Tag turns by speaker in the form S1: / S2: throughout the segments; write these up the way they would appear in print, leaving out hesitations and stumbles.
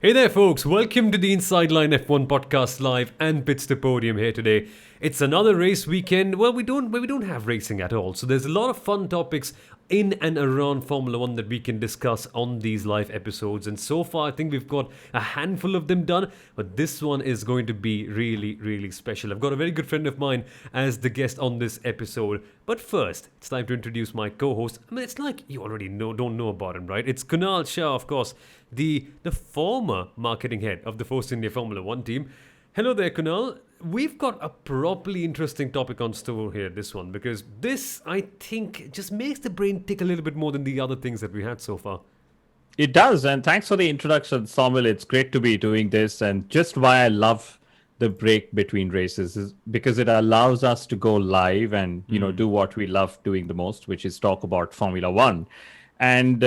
S1: Hey there, folks. Welcome to the Inside Line F1 podcast live and Pits To Podium here today. It's another race weekend where we don't have racing at all. So there's a lot of fun topics in and around Formula One that we can discuss on these live episodes. And so far, I think we've got a handful of them done. But this one is going to be really, really special. I've got a very good friend of mine as the guest on this episode. But first, it's time to introduce my co-host. I mean, it's like you already don't know about him, right? It's Kunal Shah, of course, the former marketing head of the Force India Formula One team. Hello there, Kunal. We've got a properly interesting topic on store here, this one, because this, I think, just makes the brain tick a little bit more than the other things that we had so far.
S2: It does, and thanks for the introduction, Soumil. It's great to be doing this, and just why I love the break between races is because it allows us to go live and do what we love doing the most, which is talk about Formula One. And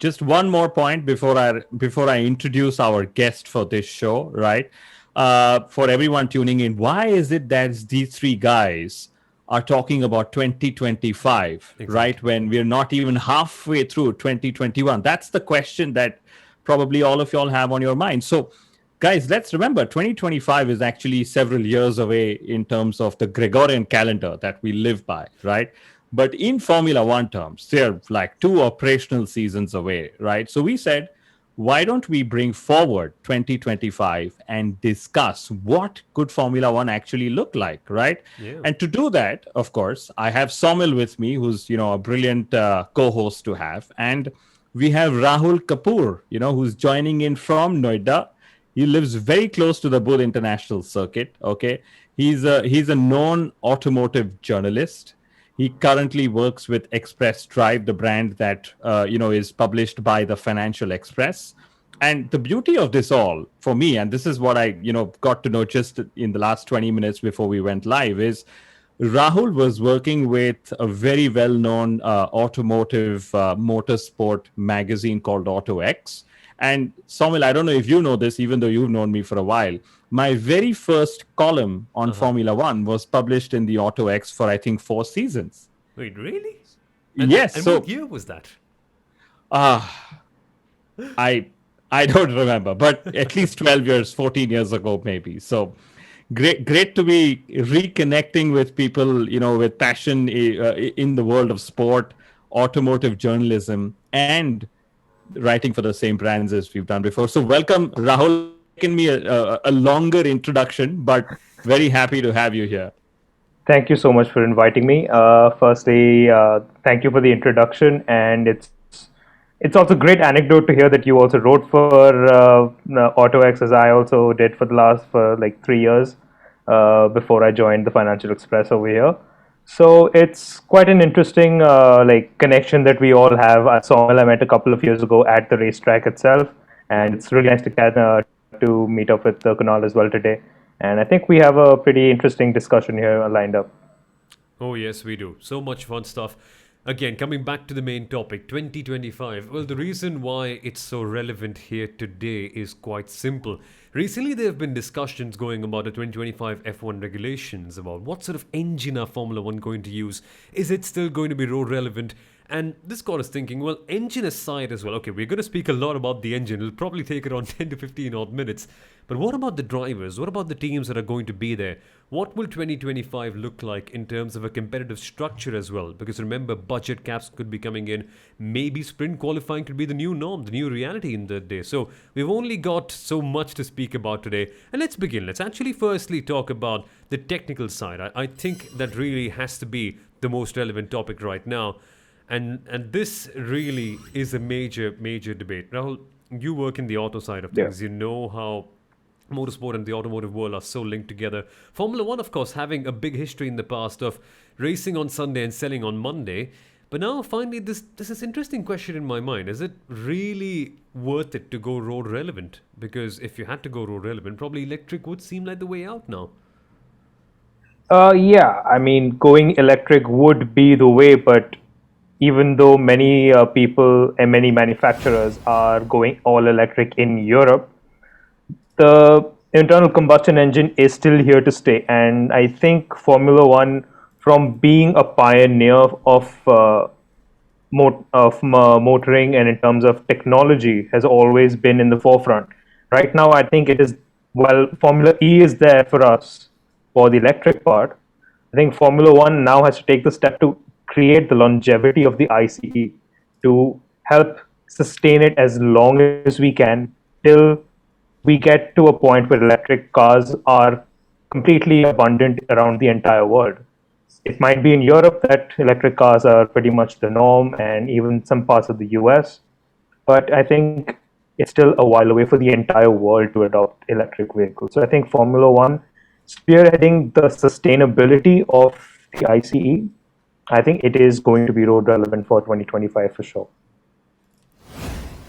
S2: just one more point before I introduce our guest for this show, right? For everyone tuning in, why is it that these three guys are talking about 2025, right? When we're not even halfway through 2021. That's the question that probably all of y'all have on your mind. So, guys, let's remember 2025 is actually several years away in terms of the Gregorian calendar that we live by, right? But in Formula One terms, they're like 2 operational seasons away, right? So we said, why don't we bring forward 2025 and discuss what could Formula One actually look like, right?
S1: Yeah.
S2: And to do that, of course, I have Soumil with me, who's a brilliant co-host to have, and we have Rahul Kapoor, who's joining in from Noida. He lives very close to the Bull International Circuit. Okay, he's a known automotive journalist. He currently works with Express Drive, the brand that is published by the Financial Express. And the beauty of this all for me, and this is what I got to know just in the last 20 minutes before we went live, is Rahul was working with a very well-known automotive motorsport magazine called Auto X. And Soumil, I don't know if you know this, even though you've known me for a while. My very first column on Formula One was published in the Auto X for, I think, 4 seasons.
S1: Wait, really?
S2: Yes.
S1: And
S2: So,
S1: what year was that?
S2: I don't remember, but at least 12 years, 14 years ago, maybe. So great to be reconnecting with people, with passion in the world of sport, automotive journalism, and writing for the same brands as we've done before. So welcome, Rahul. Taken me a longer introduction, but very happy to have you here.
S3: Thank you so much for inviting me. Firstly, thank you for the introduction, and it's also a great anecdote to hear that you also wrote for AutoX, as I also did for like 3 years before I joined the Financial Express over here. So it's quite an interesting connection that we all have. I met a couple of years ago at the racetrack itself, and it's really nice to meet up with Kunal as well today. And I think we have a pretty interesting discussion here lined up.
S1: Oh, yes, we do. So much fun stuff. Again, coming back to the main topic, 2025. Well, the reason why it's so relevant here today is quite simple. Recently, there have been discussions going about the 2025 F1 regulations, about what sort of engine are Formula One going to use. Is it still going to be road relevant? And this got us thinking, well, engine aside as well. Okay, we're going to speak a lot about the engine. It'll probably take around 10 to 15 odd minutes. But what about the drivers? What about the teams that are going to be there? What will 2025 look like in terms of a competitive structure as well? Because remember, budget caps could be coming in. Maybe sprint qualifying could be the new norm, the new reality in that day. So we've only got so much to speak about today. And let's begin. Let's actually firstly talk about the technical side. I think that really has to be the most relevant topic right now. And this really is a major debate. Rahul, you work in the auto side of things.
S3: Yeah.
S1: You know how motorsport and the automotive world are so linked together. Formula One, of course, having a big history in the past of racing on Sunday and selling on Monday. But now, finally, this is an interesting question in my mind. Is it really worth it to go road relevant? Because if you had to go road relevant, probably electric would seem like the way out now.
S3: Yeah, I mean, going electric would be the way, but even though many people and many manufacturers are going all electric in Europe, the internal combustion engine is still here to stay. And I think Formula One, from being a pioneer of motoring and in terms of technology, has always been in the forefront. Right now, I think it is, well, Formula E is there for us for the electric part. I think Formula One now has to take the step to create the longevity of the ICE to help sustain it as long as we can till we get to a point where electric cars are completely abundant around the entire world. It might be in Europe that electric cars are pretty much the norm, and even some parts of the US. But I think it's still a while away for the entire world to adopt electric vehicles. So I think Formula One spearheading the sustainability of the ICE, I think it is going to be road relevant for 2025 for sure.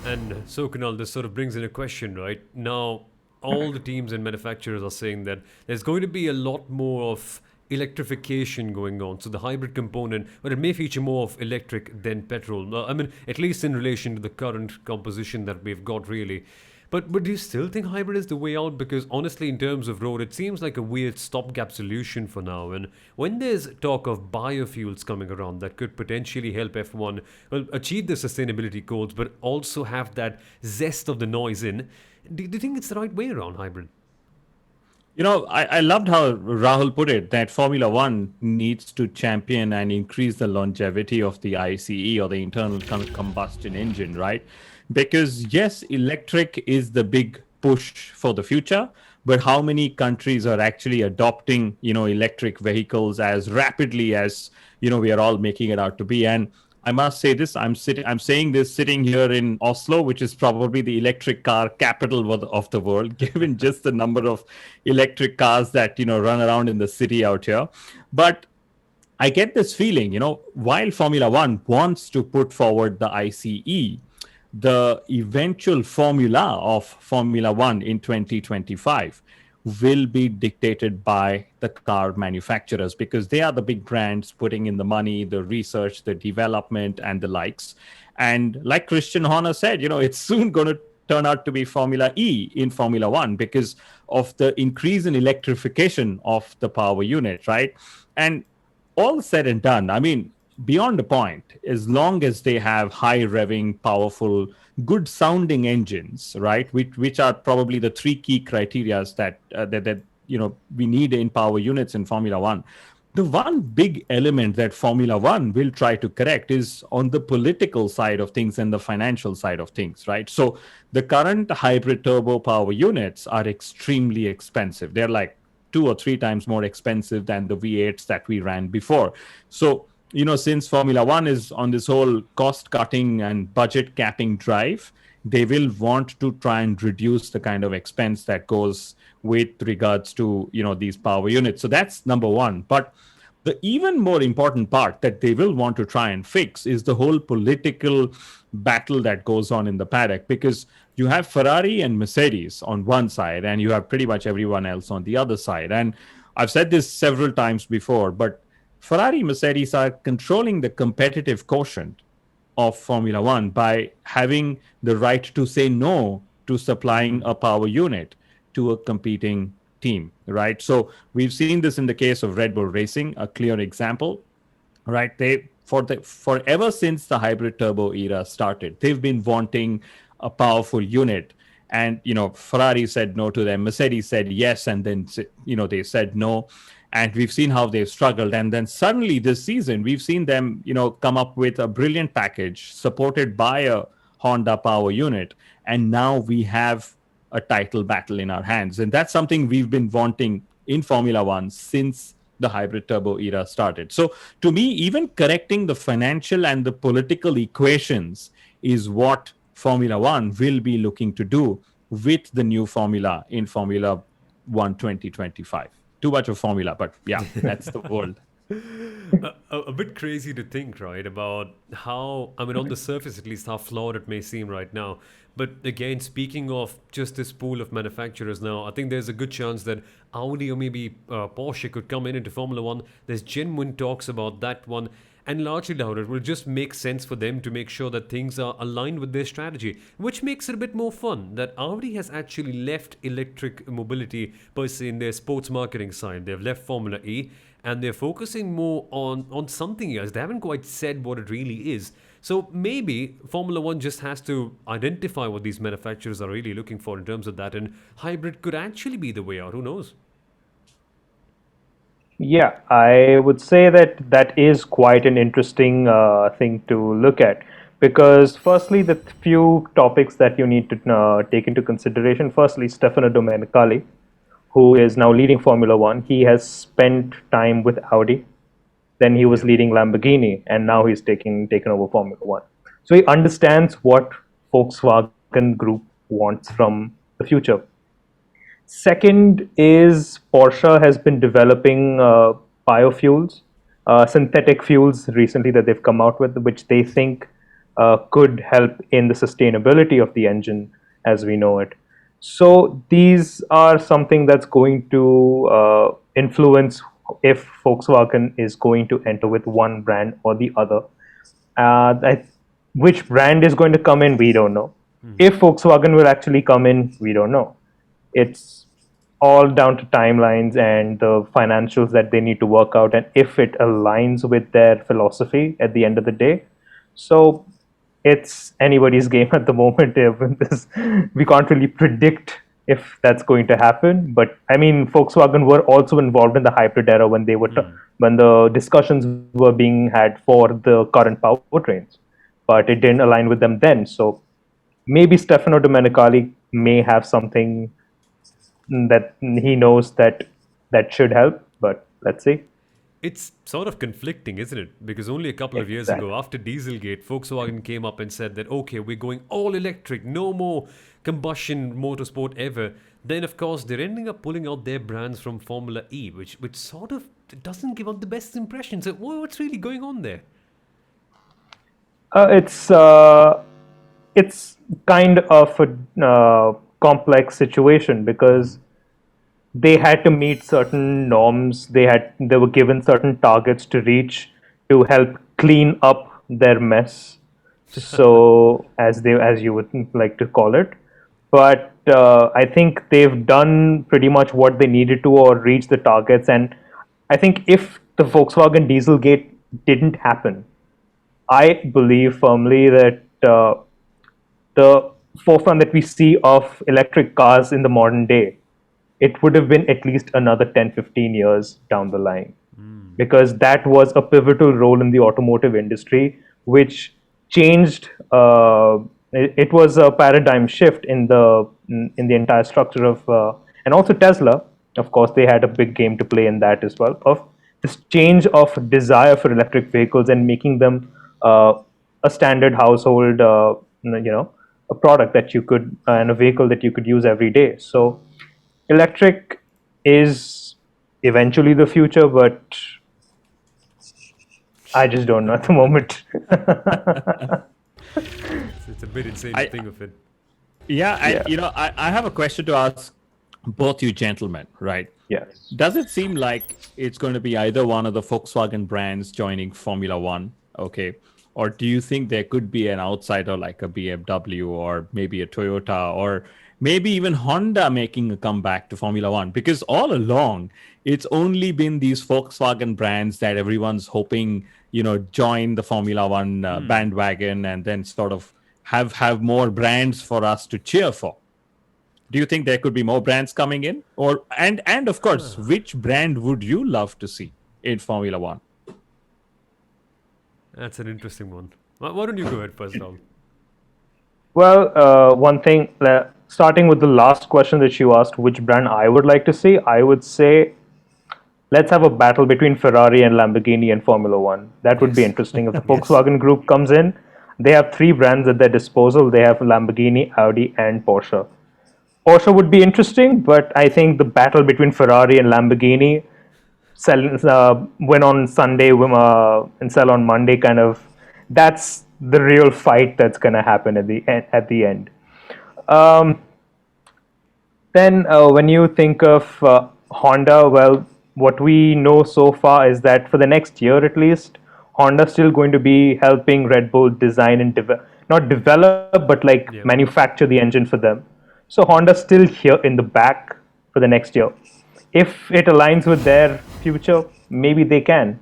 S1: And so, Kunal, this sort of brings in a question, right? Now, all the teams and manufacturers are saying that there's going to be a lot more of electrification going on. So the hybrid component, well, it may feature more of electric than petrol. I mean, at least in relation to the current composition that we've got, really. But do you still think hybrid is the way out? Because honestly, in terms of road, it seems like a weird stopgap solution for now. And when there's talk of biofuels coming around that could potentially help F1 well, achieve the sustainability goals, but also have that zest of the noise in, do you think it's the right way around hybrid?
S2: I loved how Rahul put it that Formula One needs to champion and increase the longevity of the ICE or the internal combustion engine, right? Because yes, electric is the big push for the future, but how many countries are actually adopting, electric vehicles as rapidly as, we are all making it out to be? And I must say this, I'm saying this sitting here in Oslo, which is probably the electric car capital of the world, given just the number of electric cars that, run around in the city out here. But I get this feeling, while Formula One wants to put forward the ICE, the eventual formula of Formula One in 2025 will be dictated by the car manufacturers because they are the big brands putting in the money, the research, the development, and the likes. And like Christian Horner said, it's soon going to turn out to be Formula E in Formula One because of the increase in electrification of the power unit, right? And all said and done, I mean, beyond the point, as long as they have high revving, powerful, good sounding engines, right, which are probably the three key criteria that we need in power units in Formula One. The one big element that Formula One will try to correct is on the political side of things and the financial side of things, right? So the current hybrid turbo power units are extremely expensive. They're like 2 or 3 times more expensive than the V8s that we ran before. So, since Formula One is on this whole cost cutting and budget capping drive, they will want to try and reduce the kind of expense that goes with regards to, these power units. So that's number one. But the even more important part that they will want to try and fix is the whole political battle that goes on in the paddock, because you have Ferrari and Mercedes on one side and you have pretty much everyone else on the other side. And I've said this several times before, but Ferrari, Mercedes are controlling the competitive quotient of Formula One by having the right to say no to supplying a power unit to a competing team, right? So we've seen this in the case of Red Bull Racing, a clear example, right? Forever since the hybrid turbo era started, they've been wanting a powerful unit. And, Ferrari said no to them. Mercedes said yes. And then, they said no. And we've seen how they've struggled. And then suddenly this season, we've seen them, come up with a brilliant package supported by a Honda power unit. And now we have a title battle in our hands. And that's something we've been wanting in Formula One since the hybrid turbo era started. So to me, even correcting the financial and the political equations is what Formula One will be looking to do with the new formula in Formula One 2025. Too much of formula, but yeah, that's the world.
S1: A bit crazy to think, right, about how, I mean, on the surface at least, how flawed it may seem right now. But again, speaking of just this pool of manufacturers now, I think there's a good chance that Audi or maybe Porsche could come into Formula One. There's genuine talks about that one. And largely down, it will just make sense for them to make sure that things are aligned with their strategy, which makes it a bit more fun. That Audi has actually left electric mobility per se in their sports marketing side. They've left Formula E and they're focusing more on something else. They haven't quite said what it really is. So maybe Formula One just has to identify what these manufacturers are really looking for in terms of that, and hybrid could actually be the way out. Who knows?
S3: Yeah, I would say that that is quite an interesting thing to look at because, firstly, the few topics that you need to take into consideration. Firstly, Stefano Domenicali, who is now leading Formula One, he has spent time with Audi. Then he was
S1: Yep.
S3: leading Lamborghini, and now he's taken over Formula One. So he understands what Volkswagen Group wants from the future. Second is Porsche has been developing biofuels, synthetic fuels recently that they've come out with, which they think could help in the sustainability of the engine as we know it. So these are something that's going to influence if Volkswagen is going to enter with one brand or the other. Which brand is going to come in, we don't know. If Volkswagen will actually come in, we don't know. It's all down to timelines and the financials that they need to work out, and if it aligns with their philosophy at the end of the day. So it's anybody's game at the moment. We can't really predict if that's going to happen. But I mean, Volkswagen were also involved in the hybrid era when when the discussions were being had for the current powertrains, but it didn't align with them then. So maybe Stefano Domenicali may have something that he knows that should help, but let's see.
S1: It's sort of conflicting, isn't it? Because only a couple of years
S3: Exactly.
S1: ago, after Dieselgate, Volkswagen came up and said that, okay, we're going all electric, no more combustion motorsport ever. Then, of course, they're ending up pulling out their brands from Formula E, which sort of doesn't give out the best impression. So, what's really going on there?
S3: Uh, it's it's kind of a complex situation because they had to meet certain norms. They were given certain targets to reach to help clean up their mess. So as you would like to call it, but I think they've done pretty much what they needed to or reach the targets. And I think if the Volkswagen Dieselgate didn't happen, I believe firmly that the forefront that we see of electric cars in the modern day, it would have been at least another 10, 15 years down the line. Because that was a pivotal role in the automotive industry, which changed. It was a paradigm shift in the entire structure of, and also Tesla. Of course, they had a big game to play in that as well. Of this change of desire for electric vehicles and making them a standard household, a product that you could and a vehicle that you could use every day. So electric is eventually the future, but I just don't know at the moment.
S1: It's a bit insane to
S2: I
S1: think of it.
S2: Yeah,
S3: Yeah.
S2: I have a question to ask both you gentlemen, right?
S3: Yes.
S2: Does it seem like it's going to be either one of the Volkswagen brands joining Formula One? Okay. Or do you think there could be an outsider like a BMW or maybe a Toyota or maybe even Honda making a comeback to Formula One? Because all along, it's only been these Volkswagen brands that everyone's hoping, join the Formula One bandwagon and then sort of have more brands for us to cheer for. Do you think there could be more brands coming in? Or and of course, which brand would you love to see in Formula One?
S1: That's an interesting one. Why don't you go ahead first, Raul?
S3: Well, one thing, starting with the last question that you asked, which brand I would like to see, I would say let's have a battle between Ferrari and Lamborghini in Formula One. That would be
S1: Yes.
S3: interesting. If the
S1: Yes.
S3: Volkswagen Group comes in, they have three brands at their disposal. They have Lamborghini, Audi, and Porsche. Porsche would be interesting, but I think the battle between Ferrari and Lamborghini win on Sunday and sell on Monday. Kind of, that's the real fight that's going to happen at the end. Um, then, when you think of Honda, well, what we know so far is that for the next year at least, Honda's still going to be helping Red Bull design and not develop, but like
S1: Yep.
S3: manufacture the engine for them. So Honda's still here in the back for the next year. If it aligns with their future, maybe they can.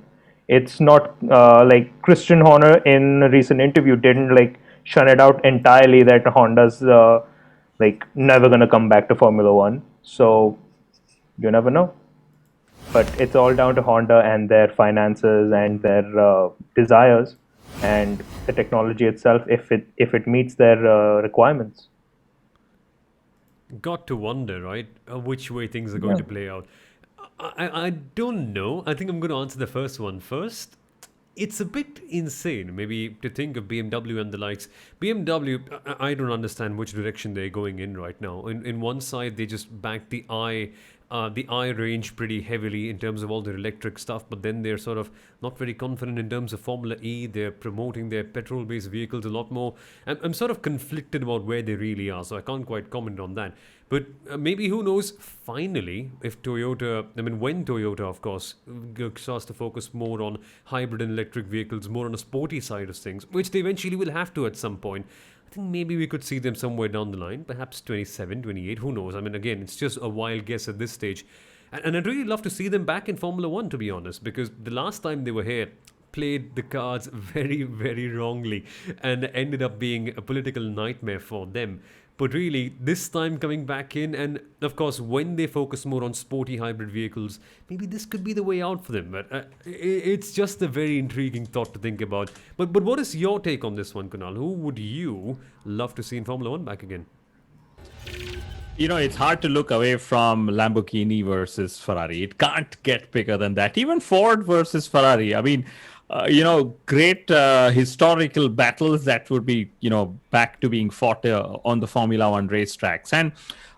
S3: It's not like Christian Horner in a recent interview didn't like shun it out entirely that Honda's like never gonna come back to Formula One. So you never know. But it's all down to Honda and their finances and their desires and the technology itself if it meets their requirements.
S1: Got to wonder, right, which way things are going to play out. I don't know. I think I'm going to answer the first one first. It's a bit insane, maybe, to think of BMW and the likes. BMW, I don't understand which direction they're going in right now. In one side, they just back the I range pretty heavily in terms of all their electric stuff, but then they're sort of not very confident in terms of Formula E. They're promoting their petrol-based vehicles a lot more. I'm sort of conflicted about where they really are, so I can't quite comment on that. But maybe, who knows, finally, if Toyota, I mean, when Toyota, of course, starts to focus more on hybrid and electric vehicles, more on a sporty side of things, which they eventually will have to at some point, I think maybe we could see them somewhere down the line, perhaps 27, 28, who knows? I mean, again, it's just a wild guess at this stage. And I'd really love to see them back in Formula One, to be honest, because the last time they were here, played the cards very, very wrongly and ended up being a political nightmare for them. But really, this time coming back in, and of course, when they focus more on sporty hybrid vehicles, maybe this could be the way out for them. But it's just a very intriguing thought to think about. But what is your take on this one, Kunal? Who would you love to see in Formula One back again?
S2: It's hard to look away from Lamborghini versus Ferrari. It can't get bigger than that. Even Ford versus Ferrari. I mean, great historical battles that would be, back to being fought on the Formula One racetracks. And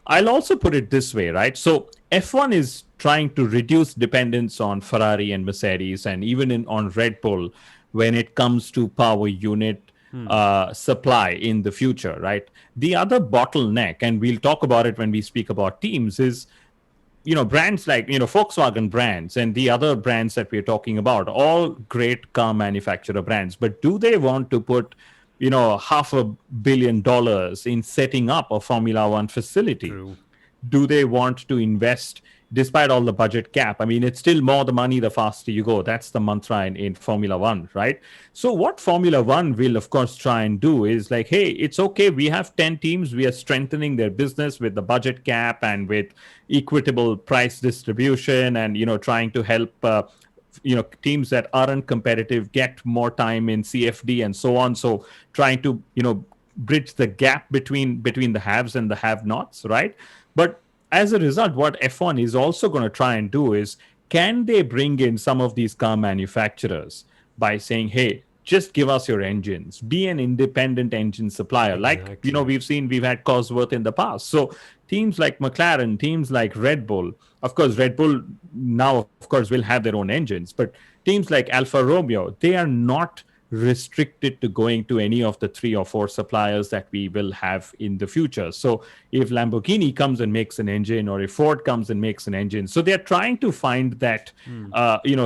S2: I'll also put it this way, right? So F1 is trying to reduce dependence on Ferrari and Mercedes and even on Red Bull when it comes to power unit supply in the future, right? The other bottleneck, and we'll talk about it when we speak about teams, is brands like Volkswagen brands and the other brands that we're talking about, all great car manufacturer brands, but do they want to put $500 million in setting up a Formula One facility?
S1: True.
S2: Do they want to invest despite all the budget cap? I mean, it's still more the money, the faster you go. That's the mantra in Formula One, right? So what Formula One will, of course, try and do is like, hey, it's okay. We have 10 teams. We are strengthening their business with the budget cap and with equitable price distribution and, trying to help teams that aren't competitive get more time in CFD and so on. So trying to, bridge the gap between the haves and the have-nots, right? But as a result, what F1 is also going to try and do is, can they bring in some of these car manufacturers by saying, hey, just give us your engines, be an independent engine supplier.
S1: Exactly.
S2: Like, we've had Cosworth in the past. So teams like McLaren, teams like Red Bull, of course, Red Bull now, of course, will have their own engines, but teams like Alfa Romeo, they are not restricted to going to any of the 3 or 4 suppliers that we will have in the future. So if Lamborghini comes and makes an engine, or if Ford comes and makes an engine, so they're trying to find that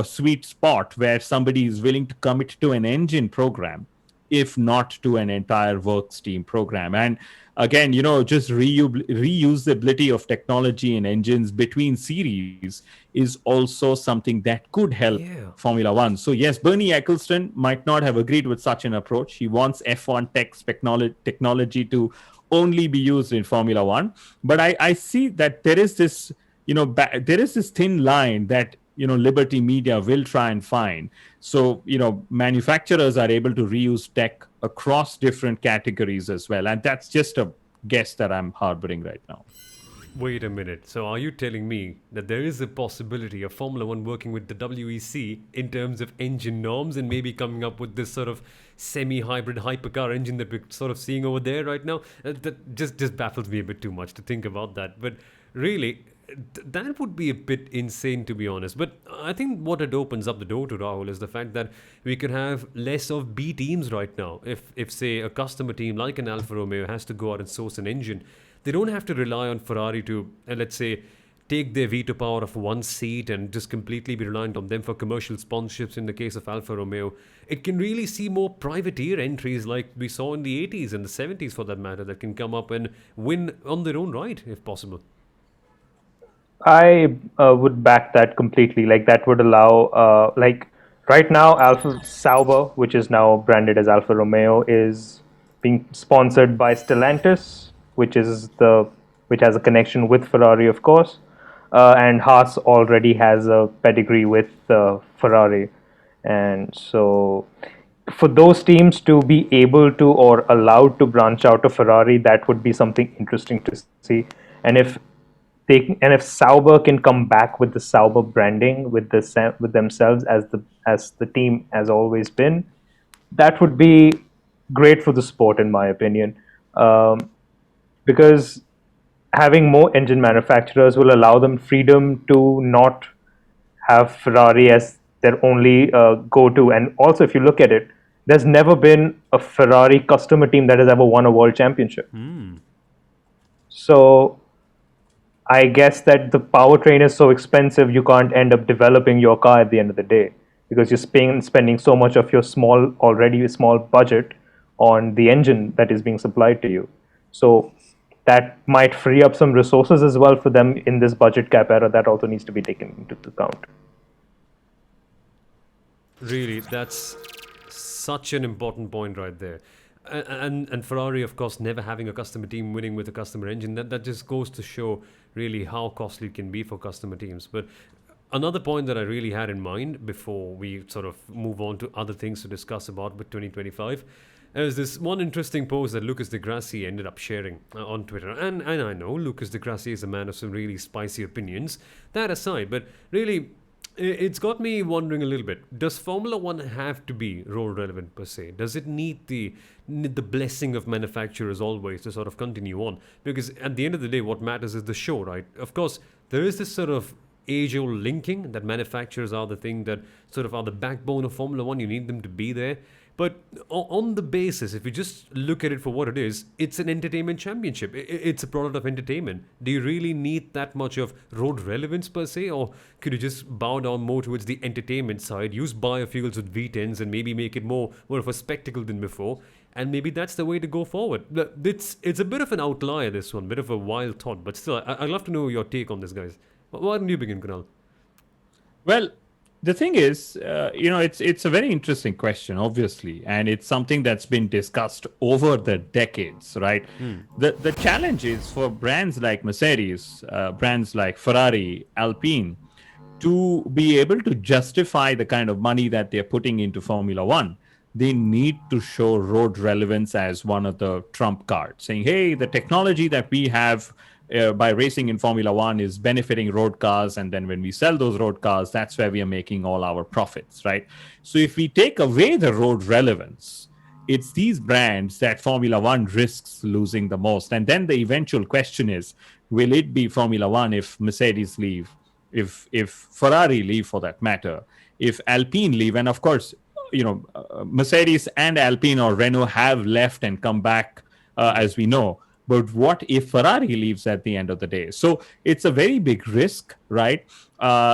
S2: sweet spot where somebody is willing to commit to an engine program, if not to an entire works team program. And again, just reusability of technology and engines between series is also something that could help Formula One. So yes, Bernie Ecclestone might not have agreed with such an approach. He wants F1 technology to only be used in Formula One. But I see that there is this, there is this thin line that Liberty Media will try and find. So, manufacturers are able to reuse tech across different categories as well. And that's just a guess that I'm harboring right now.
S1: Wait a minute. So are you telling me that there is a possibility of Formula One working with the WEC in terms of engine norms and maybe coming up with this sort of semi-hybrid hypercar engine that we're sort of seeing over there right now? That just baffles me a bit too much to think about that. But really, that would be a bit insane, to be honest. But I think what it opens up the door to, Rahul, is the fact that we could have less of B teams right now. If say, a customer team like an Alfa Romeo has to go out and source an engine, they don't have to rely on Ferrari to, let's say, take their veto power of one seat and just completely be reliant on them for commercial sponsorships in the case of Alfa Romeo. It can really see more privateer entries like we saw in the 80s and the 70s, for that matter, that can come up and win on their own right, if possible.
S3: I would back that completely. Like that would allow, like right now, Alfa Sauber, which is now branded as Alfa Romeo, is being sponsored by Stellantis, which has a connection with Ferrari, of course, and Haas already has a pedigree with Ferrari, and so for those teams to be able to or allowed to branch out of Ferrari, that would be something interesting to see. And if Sauber can come back with the Sauber branding with themselves as the team has always been, that would be great for the sport, in my opinion, because having more engine manufacturers will allow them freedom to not have Ferrari as their only go-to. And also, if you look at it, there's never been a Ferrari customer team that has ever won a world championship. So I guess that the powertrain is so expensive, you can't end up developing your car at the end of the day because you're spending so much of your already small budget on the engine that is being supplied to you. So that might free up some resources as well for them in this budget cap era. That also needs to be taken into account.
S1: Really, that's such an important point right there. And Ferrari, of course, never having a customer team winning with a customer engine, that just goes to show really how costly it can be for customer teams. But another point that I really had in mind before we sort of move on to other things to discuss about with 2025 is this one interesting post that Lucas de Grassi ended up sharing on Twitter. And I know Lucas de Grassi is a man of some really spicy opinions. That aside, but really, it's got me wondering a little bit. Does Formula One have to be road relevant per se? Does it need the blessing of manufacturers always to sort of continue on? Because at the end of the day, what matters is the show, right? Of course, there is this sort of age-old linking that manufacturers are the thing that sort of are the backbone of Formula One. You need them to be there. But on the basis, if you just look at it for what it is, it's an entertainment championship. It's a product of entertainment. Do you really need that much of road relevance per se? Or could you just bow down more towards the entertainment side, use biofuels with V10s and maybe make it more of a spectacle than before? And maybe that's the way to go forward. It's a bit of an outlier, this one, bit of a wild thought. But still, I'd love to know your take on this, guys. Why don't you begin, Kunal?
S2: Well, the thing is, it's a very interesting question, obviously, and it's something that's been discussed over the decades, right? The challenge is for brands like Mercedes, brands like Ferrari, Alpine, to be able to justify the kind of money that they're putting into Formula One. They need to show road relevance as one of the trump cards, saying, hey, the technology that we have by racing in Formula One is benefiting road cars. And then when we sell those road cars, that's where we are making all our profits, right? So if we take away the road relevance, it's these brands that Formula One risks losing the most. And then the eventual question is, will it be Formula One if Mercedes leave, if Ferrari leave for that matter, if Alpine leave? And of course, Mercedes and Alpine or Renault have left and come back, as we know. But what if Ferrari leaves at the end of the day? So it's a very big risk, right?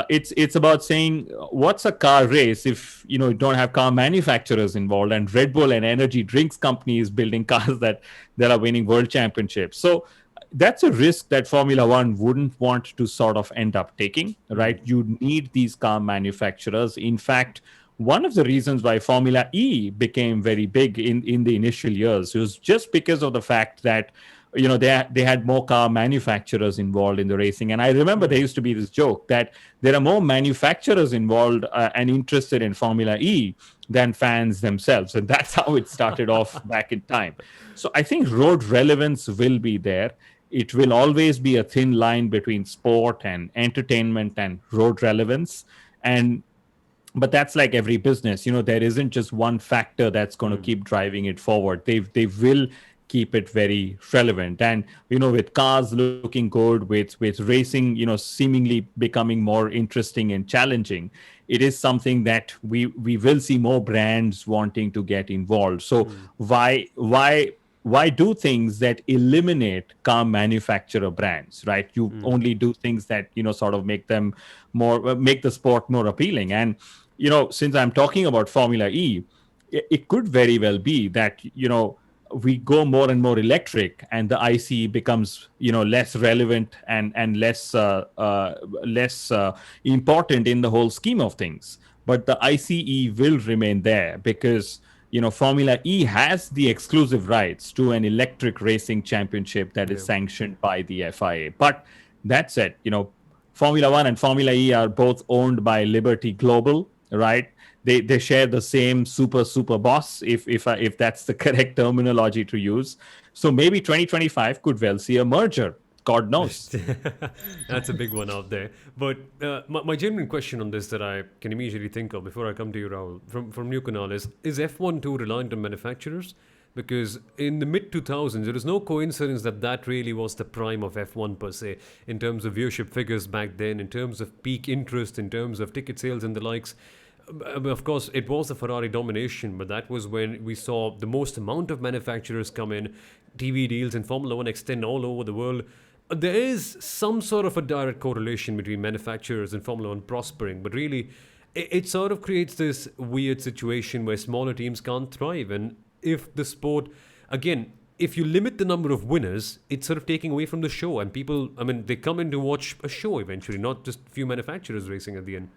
S2: It's about saying, what's a car race if you don't have car manufacturers involved and Red Bull and energy drinks companies building cars that are winning world championships? So that's a risk that Formula One wouldn't want to sort of end up taking, right? You need these car manufacturers. In fact, one of the reasons why Formula E became very big in the initial years was just because of the fact that they had more car manufacturers involved in the racing. And I remember there used to be this joke that there are more manufacturers involved and interested in Formula E than fans themselves. And that's how it started off back in time. So I think road relevance will be there. It will always be a thin line between sport and entertainment and road relevance. But that's like every business. There isn't just one factor that's going to keep driving it forward. They will keep it very relevant. And with cars looking good, with racing seemingly becoming more interesting and challenging, it is something that we will see more brands wanting to get involved. So why do things that eliminate car manufacturer brands, right? You only do things that sort of make the sport more appealing. And since I'm talking about Formula E, it could very well be that we go more and more electric, and the ICE becomes less relevant and less important in the whole scheme of things. but the ICE will remain there because Formula E has the exclusive rights to an electric racing championship that is
S1: Yeah.
S2: sanctioned by the FIA. But that said, Formula One and Formula E are both owned by Liberty Global, right? They share the same super boss, if that's the correct terminology to use. So maybe 2025 could well see a merger. God knows.
S1: That's a big one out there. But my genuine question on this that I can immediately think of before I come to you, Rahul, from you, Kunal, is F1 too reliant on manufacturers? Because in the mid 2000s, it is no coincidence that that really was the prime of F1 per se, in terms of viewership figures back then, in terms of peak interest, in terms of ticket sales and the likes. Of course, it was the Ferrari domination, but that was when we saw the most amount of manufacturers come in, TV deals in Formula One extend all over the world. There is some sort of a direct correlation between manufacturers and Formula One prospering, but really, it sort of creates this weird situation where smaller teams can't thrive. And if the sport, again, if you limit the number of winners, it's sort of taking away from the show. And people, I mean, they come in to watch a show eventually, not just a few manufacturers racing at the end.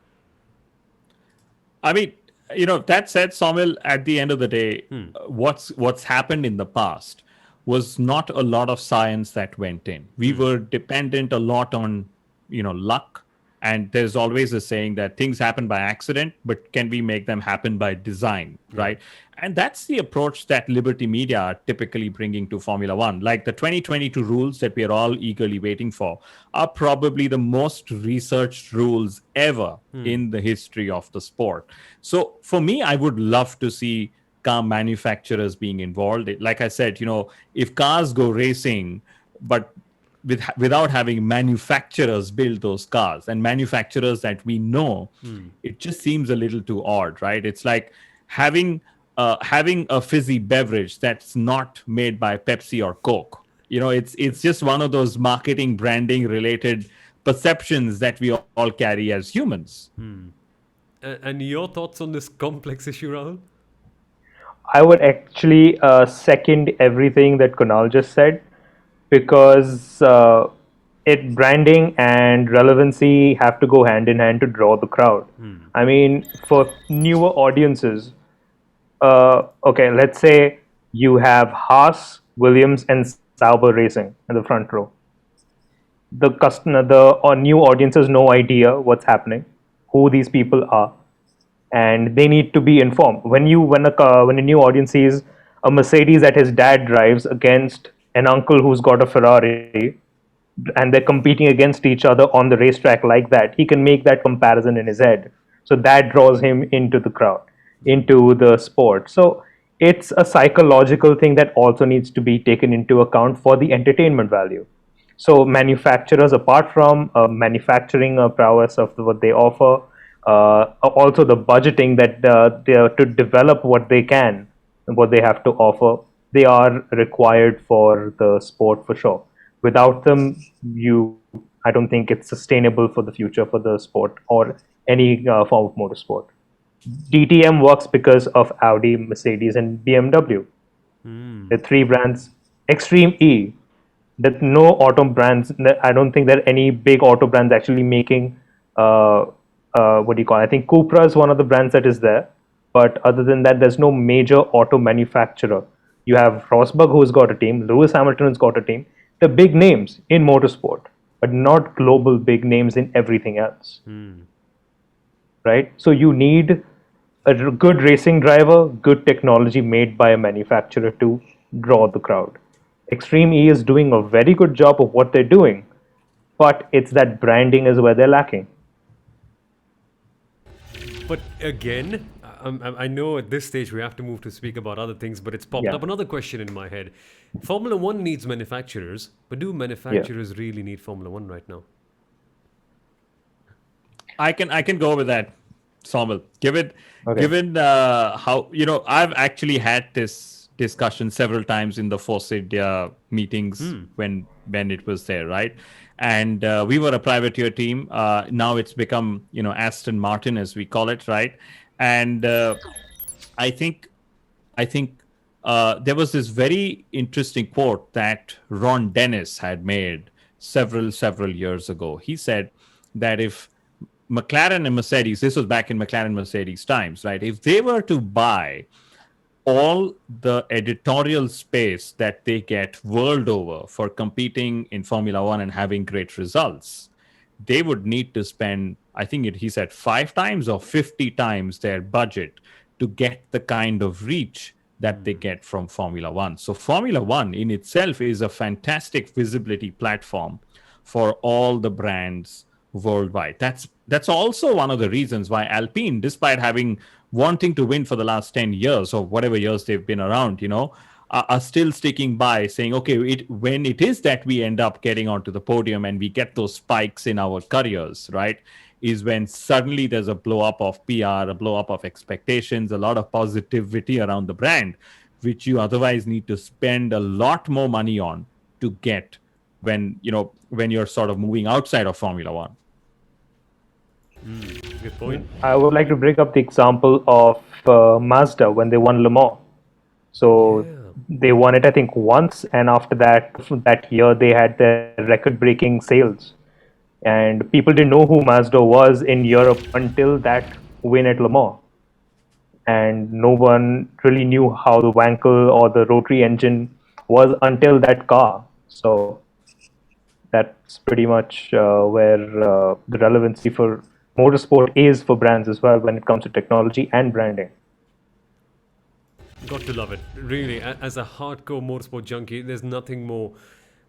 S2: I mean, that said, Soumil, at the end of the day, what's happened in the past was not a lot of science that went in. We were dependent a lot on, luck. And there's always a saying that things happen by accident, but can we make them happen by design, right? And that's the approach that Liberty Media are typically bringing to Formula One. Like the 2022 rules that we are all eagerly waiting for are probably the most researched rules ever in the history of the sport. So for me, I would love to see car manufacturers being involved. Like I said, if cars go racing, but without having manufacturers build those cars and manufacturers that we know, it just seems a little too odd, right? It's like having a fizzy beverage that's not made by Pepsi or Coke. It's just one of those marketing branding related perceptions that we all carry as humans.
S1: And your thoughts on this complex issue, Rahul?
S3: I would actually second everything that Kunal just said, because branding and relevancy have to go hand in hand to draw the crowd. I mean, for newer audiences, okay, let's say you have Haas, Williams, and Sauber racing in the front row. The new audience has no idea what's happening, who these people are, and they need to be informed. When a new audience sees a Mercedes that his dad drives against an uncle who's got a Ferrari, and they're competing against each other on the racetrack like that, he can make that comparison in his head. So that draws him into the crowd, into the sport. So it's a psychological thing that also needs to be taken into account for the entertainment value. So manufacturers, apart from manufacturing prowess of what they offer, also the budgeting that they are to develop what they can, what they have to offer, they are required for the sport for sure. Without them, I don't think it's sustainable for the future for the sport or any form of motorsport. DTM works because of Audi, Mercedes, and BMW. The three brands. Extreme E. That no auto brands. I don't think there are any big auto brands actually making. What do you call it? I think Cupra is one of the brands that is there. But other than that, there's no major auto manufacturer. You have Rosberg, who's got a team. Lewis Hamilton has got a team. The big names in motorsport, but not global big names in everything else. Right? So you need a good racing driver, good technology made by a manufacturer to draw the crowd. Extreme E is doing a very good job of what they're doing, but it's that branding is where they're lacking.
S1: But again, I know at this stage we have to move to speak about other things, but it's popped up another question in my head. Formula One needs manufacturers, but do manufacturers really need Formula One right now?
S2: I can go with that, Soumil. Given how I've actually had this discussion several times in the Force India meetings when it was there, right? And we were a privateer team. Now it's become Aston Martin, as we call it, right? And I think there was this very interesting quote that Ron Dennis had made several years ago. He said that if McLaren and Mercedes, this was back in McLaren Mercedes times, right? If they were to buy all the editorial space that they get world over for competing in Formula One and having great results, they would need to spend, I think he said 5 times or 50 times their budget to get the kind of reach that they get from Formula One. So Formula One in itself is a fantastic visibility platform for all the brands worldwide. That's also one of the reasons why Alpine, despite having wanting to win for the last 10 years or whatever years they've been around, are still sticking by saying, okay, when it is that we end up getting onto the podium and we get those spikes in our careers, right, is when suddenly there's a blow up of PR, a blow up of expectations, a lot of positivity around the brand, which you otherwise need to spend a lot more money on to get when you're sort of moving outside of Formula One.
S1: Good point.
S3: I would like to bring up the example of Mazda when they won Le Mans. So they won it, I think, once, and after that year, they had their record-breaking sales. And people didn't know who Mazda was in Europe until that win at Le Mans. And no one really knew how the Wankel or the rotary engine was until that car. So that's pretty much where the relevancy for motorsport is for brands as well when it comes to technology and branding.
S1: Got to love it. Really, as a hardcore motorsport junkie, there's nothing more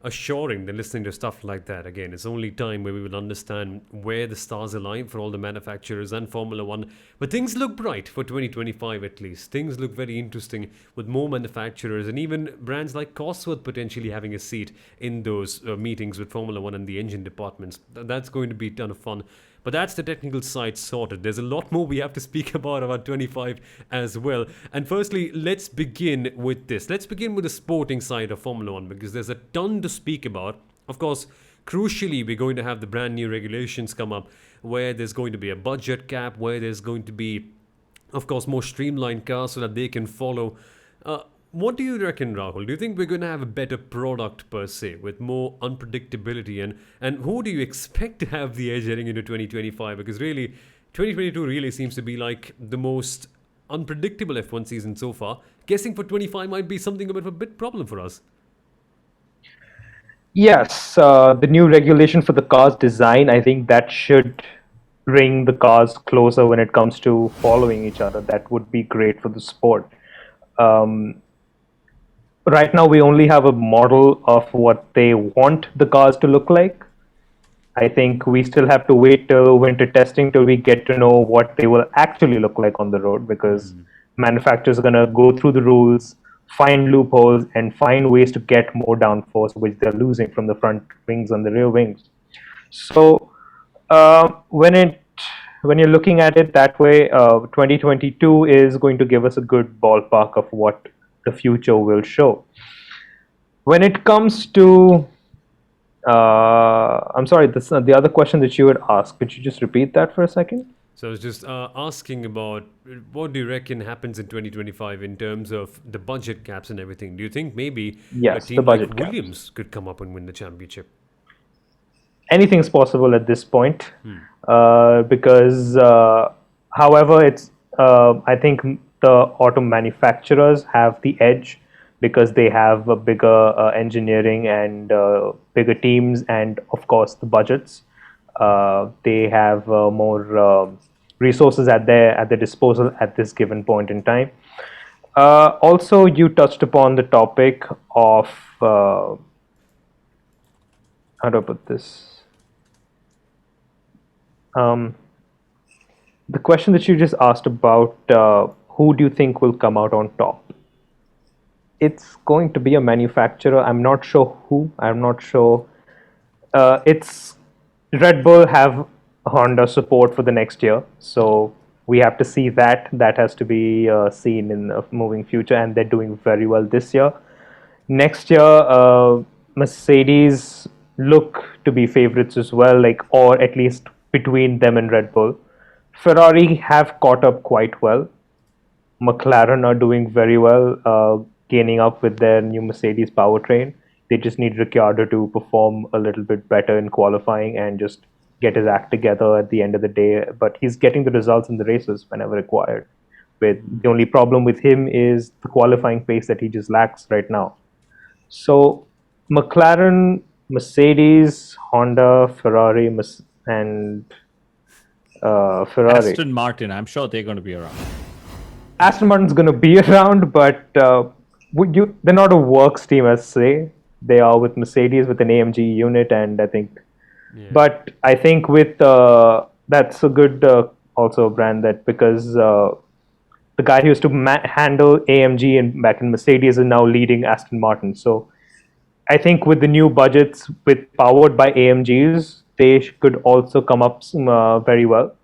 S1: assuring than listening to stuff like that. Again, it's only time where we will understand where the stars align for all the manufacturers and Formula One. But things look bright for 2025 at least. Things look very interesting with more manufacturers and even brands like Cosworth potentially having a seat in those meetings with Formula One and the engine departments. That's going to be a ton of fun. But that's the technical side sorted. There's a lot more we have to speak about 25 as well. And firstly, let's begin with this. Let's begin with the sporting side of Formula One because there's a ton to speak about. Of course, crucially, we're going to have the brand new regulations come up where there's going to be a budget cap, where there's going to be, of course, more streamlined cars so that they can follow. What do you reckon, Rahul? Do you think we're going to have a better product per se with more unpredictability? And who do you expect to have the edge heading into 2025? Because really, 2022 really seems to be like the most unpredictable F1 season so far. Guessing for 25 might be something a bit of a bit problem for us.
S3: Yes, the new regulation for the car's design, I think that should bring the cars closer when it comes to following each other. That would be great for the sport. Right now, we only have a model of what they want the cars to look like. I think we still have to wait till winter testing till we get to know what they will actually look like on the road because manufacturers are going to go through the rules, find loopholes, and find ways to get more downforce, which they're losing from the front wings and the rear wings. So when you're looking at it that way, 2022 is going to give us a good ballpark of what the future will show. When it comes to, I'm sorry, the other question that you had asked, could you just repeat that for a second?
S1: So I was just asking about what do you reckon happens in 2025 in terms of the budget caps and everything? Do you think maybe
S3: Yes,
S1: a
S3: the
S1: team
S3: budget
S1: like
S3: caps.
S1: Williams could come up and win the championship?
S3: Anything's possible at this point because, however, I think the auto manufacturers have the edge because they have a bigger engineering and bigger teams and, of course, the budgets. They have more resources at their disposal at this given point in time. Also, you touched upon the topic of how do I put this? The question that you just asked about who do you think will come out on top? It's going to be a manufacturer. I'm not sure who. I'm not sure. It's Red Bull have Honda support for the next year, so we have to see that. That has to be seen in the moving future, and they're doing very well this year. Next year, Mercedes look to be favorites as well, or at least between them and Red Bull. Ferrari have caught up quite well. McLaren are doing very well, gaining up with their new Mercedes powertrain. They just need Ricciardo to perform a little bit better in qualifying and just get his act together at the end of the day, but he's getting the results in the races whenever required. With the only problem with him is the qualifying pace that he just lacks right now. So McLaren, Mercedes, Honda, Ferrari, and Ferrari.
S2: Aston Martin, I'm sure they're going to be around.
S3: Aston Martin's going to be around, but they're not a works team as say they are with Mercedes with an AMG unit, and I think.
S1: Yeah.
S3: But I think with that's a good also brand that because the guy who used to handle AMG and back in Mercedes is now leading Aston Martin. So I think with the new budgets with powered by AMGs, they could also come up very well.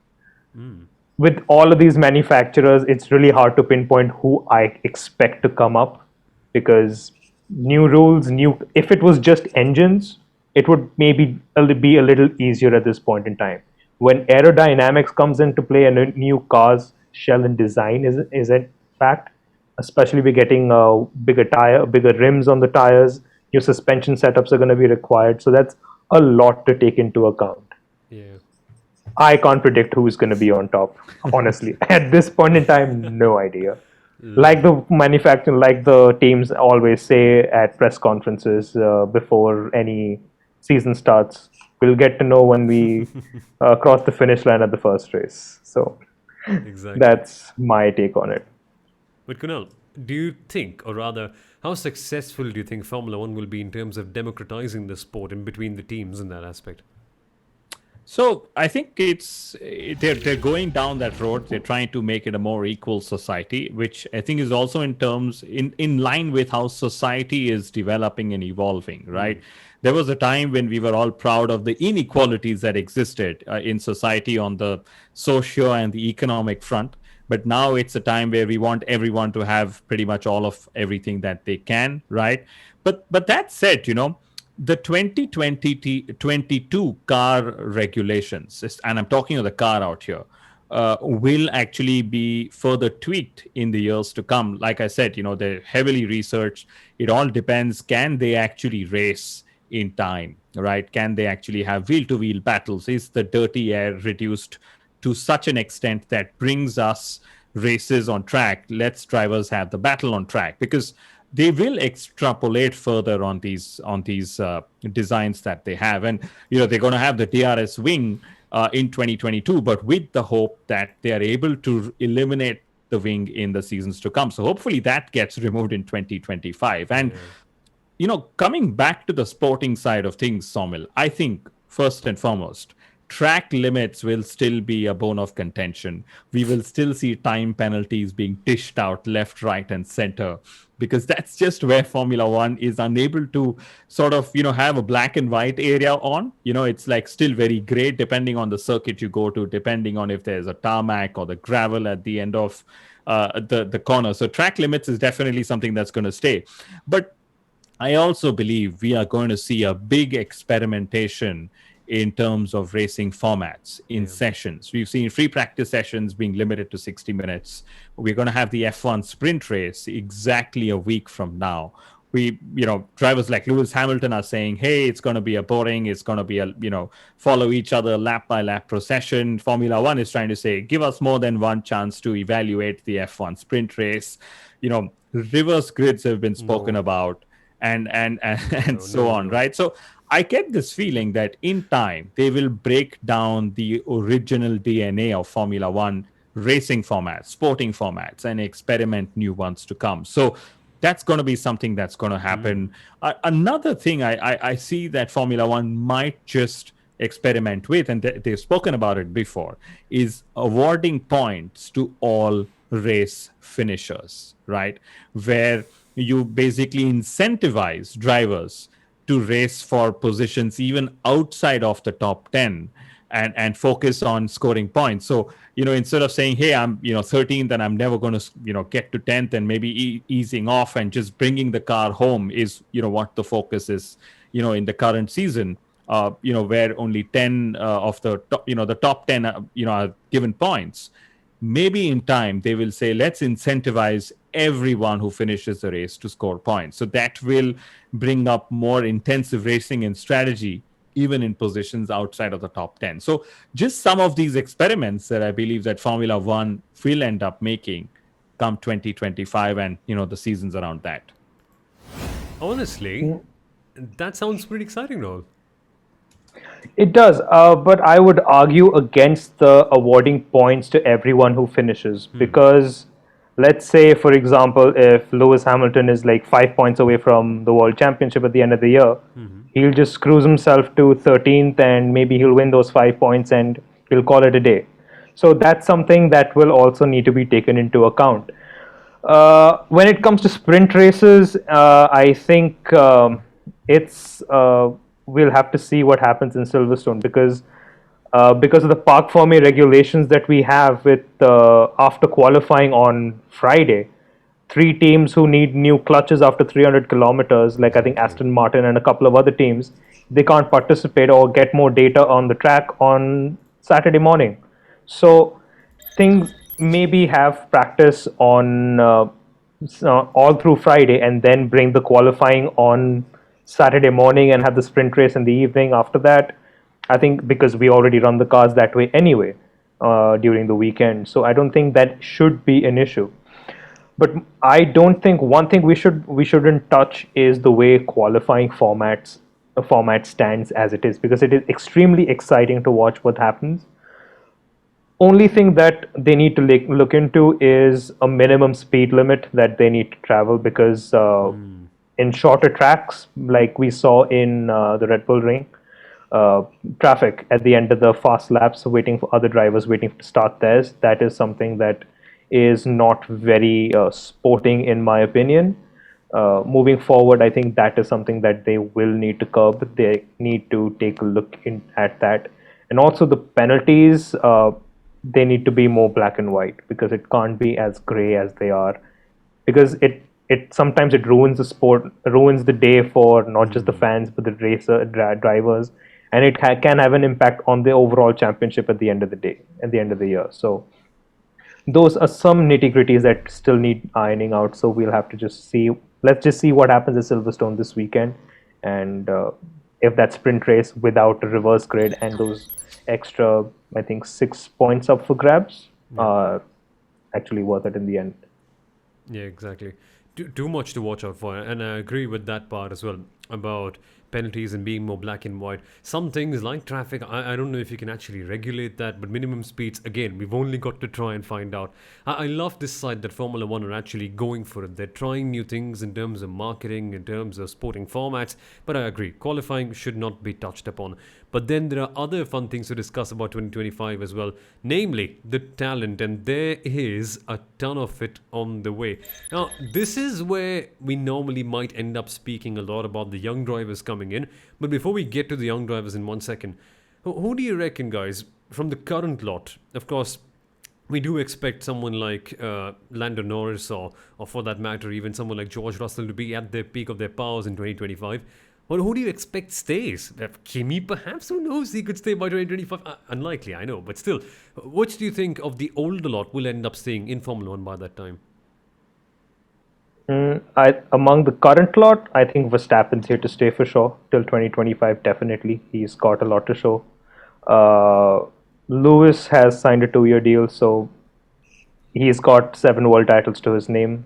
S3: With all of these manufacturers, it's really hard to pinpoint who I expect to come up because new rules, if it was just engines, it would maybe be a little easier at this point in time. When aerodynamics comes into play and new cars shell and design is a fact, especially we're getting bigger rims on the tires, your suspension setups are going to be required. So that's a lot to take into account.
S1: Yeah.
S3: I can't predict who's going to be on top, honestly. At this point in time, no idea. Like the manufacturer, like the teams always say at press conferences before any season starts, we'll get to know when we cross the finish line at the first race. So
S1: Exactly.
S3: that's my take on it.
S1: But Kunal, do you think, or rather, how successful do you think Formula One will be in terms of democratizing the sport in between the teams in that aspect?
S2: So I think they're going down that road. They're trying to make it a more equal society, which I think is also in line with how society is developing and evolving, right? There was a time when we were all proud of the inequalities that existed in society on the socio and the economic front. But now it's a time where we want everyone to have pretty much all of everything that they can, right? But that said, the 2022 car regulations, and I'm talking of the car out here, will actually be further tweaked in the years to come. Like I said, they're heavily researched. It all depends. Can they actually race in time, right? Can they actually have wheel-to-wheel battles? Is the dirty air reduced to such an extent that brings us races on track? Let's drivers have the battle on track, because they will extrapolate further on these designs that they have, and they're going to have the DRS wing in 2022, but with the hope that they are able to eliminate the wing in the seasons to come. So hopefully that gets removed in 2025. And coming back to the sporting side of things, Soumil, I think first and foremost, track limits will still be a bone of contention. We will still see time penalties being dished out left, right, and center, because that's just where Formula One is unable to sort of, have a black and white area on. It's like still very gray depending on the circuit you go to, depending on if there's a tarmac or the gravel at the end of the corner. So track limits is definitely something that's going to stay. But I also believe we are going to see a big experimentation in terms of racing formats in sessions. We've seen free practice sessions being limited to 60 minutes. We're going to have the F1 sprint race exactly a week from now. Drivers like Lewis Hamilton are saying, hey, it's going to be boring. It's going to be follow each other lap by lap procession. Formula One is trying to say, give us more than one chance to evaluate the F1 sprint race. Reverse grids have been spoken about and so on, right? So I get this feeling that in time, they will break down the original DNA of Formula One racing formats, sporting formats, and experiment new ones to come. So that's going to be something that's going to happen. Another thing I see that Formula One might just experiment with, and they've spoken about it before, is awarding points to all race finishers, right? Where you basically incentivize drivers to race for positions even outside of the top 10 and focus on scoring points. So, instead of saying, hey, I'm, 13th and I'm never going to, get to 10th and maybe easing off and just bringing the car home is, what the focus is, in the current season, where only 10 of the top, the top 10, are given points. Maybe in time, they will say, let's incentivize everyone who finishes the race to score points. So that will bring up more intensive racing and strategy even in positions outside of the top 10. So just some of these experiments that I believe that Formula One will end up making come 2025 and, the seasons around that.
S1: Honestly, that sounds pretty exciting, Noel.
S3: It does, but I would argue against the awarding points to everyone who finishes because, let's say, for example, if Lewis Hamilton is like 5 points away from the World Championship at the end of the year, he'll just cruise himself to 13th and maybe he'll win those 5 points and he'll call it a day. So that's something that will also need to be taken into account. When it comes to sprint races, I think it's we'll have to see what happens in Silverstone because of the park forming regulations that we have with after qualifying on Friday. Three teams who need new clutches after 300 kilometers, like I think Aston Martin and a couple of other teams, they can't participate or get more data on the track on Saturday morning. So things maybe have practice on all through Friday and then bring the qualifying on Saturday morning and have the sprint race in the evening after that. I think because we already run the cars that way anyway during the weekend, so I don't think that should be an issue. But I don't think one thing we shouldn't touch is the way qualifying format stands as it is because it is extremely exciting to watch what happens. Only thing that they need to look into is a minimum speed limit that they need to travel because in shorter tracks, like we saw in the Red Bull Ring, traffic at the end of the fast laps, waiting for other drivers waiting to start theirs, that is something that is not very sporting in my opinion. Moving forward, I think that is something that they will need to curb. They need to take a look at that. And also the penalties, they need to be more black and white because it can't be as gray as they are. Because it sometimes it ruins the sport, ruins the day for not just the fans but the drivers, and it can have an impact on the overall championship at the end of the day, at the end of the year. So those are some nitty gritties that still need ironing out. So we'll have to just see. Let's just see what happens at Silverstone this weekend, and if that sprint race without a reverse grid and those extra, I think 6 points up for grabs, are actually worth it in the end.
S1: Yeah, exactly. Too much to watch out for, and I agree with that part as well about penalties and being more black and white. Some things like traffic, I don't know if you can actually regulate that, but minimum speeds, again, we've only got to try and find out. I love this side that Formula One are actually going for it. They're trying new things in terms of marketing, in terms of sporting formats, but I agree, qualifying should not be touched upon. But then there are other fun things to discuss about 2025 as well, namely the talent, and there is a ton of it on the way. Now, this is where we normally might end up speaking a lot about the young drivers coming in, but before we get to the young drivers in 1 second, who do you reckon, guys, from the current lot? Of course, we do expect someone like Lando Norris or for that matter, even someone like George Russell to be at their peak of their powers in 2025. Well, who do you expect stays? Kimi, perhaps? Who knows? He could stay by 2025. Unlikely, I know. But still, which do you think of the older lot will end up staying in Formula 1 by that time?
S3: Among the current lot, I think Verstappen's here to stay for sure till 2025. Definitely, he's got a lot to show. Lewis has signed a 2-year deal, so he's got 7 world titles to his name.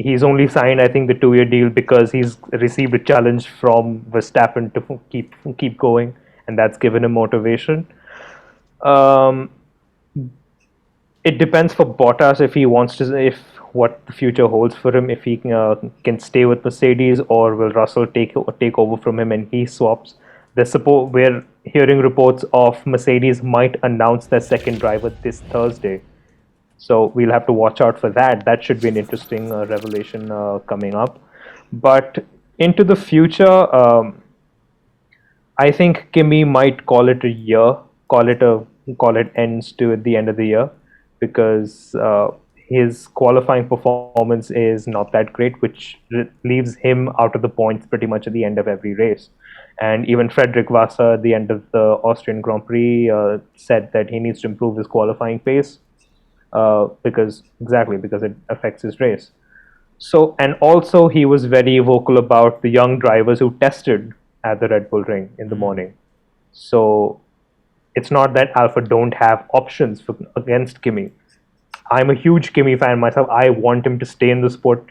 S3: He's only signed, I think, the 2-year deal because he's received a challenge from Verstappen to keep going, and that's given him motivation. It depends for Bottas if he wants to, if what the future holds for him, if he can stay with Mercedes or will Russell take over from him and he swaps. We're hearing reports of Mercedes might announce their second driver this Thursday. So we'll have to watch out for that. That should be an interesting revelation coming up. But into the future, I think Kimi might call it a year, call it ends to at the end of the year, because his qualifying performance is not that great, which leaves him out of the points pretty much at the end of every race. And even Frederick Vassar at the end of the Austrian Grand Prix said that he needs to improve his qualifying pace. Because it affects his race. So, and also he was very vocal about the young drivers who tested at the Red Bull Ring in the morning. So it's not that Alpha don't have options against Kimi. I'm a huge Kimi fan myself. I want him to stay in the sport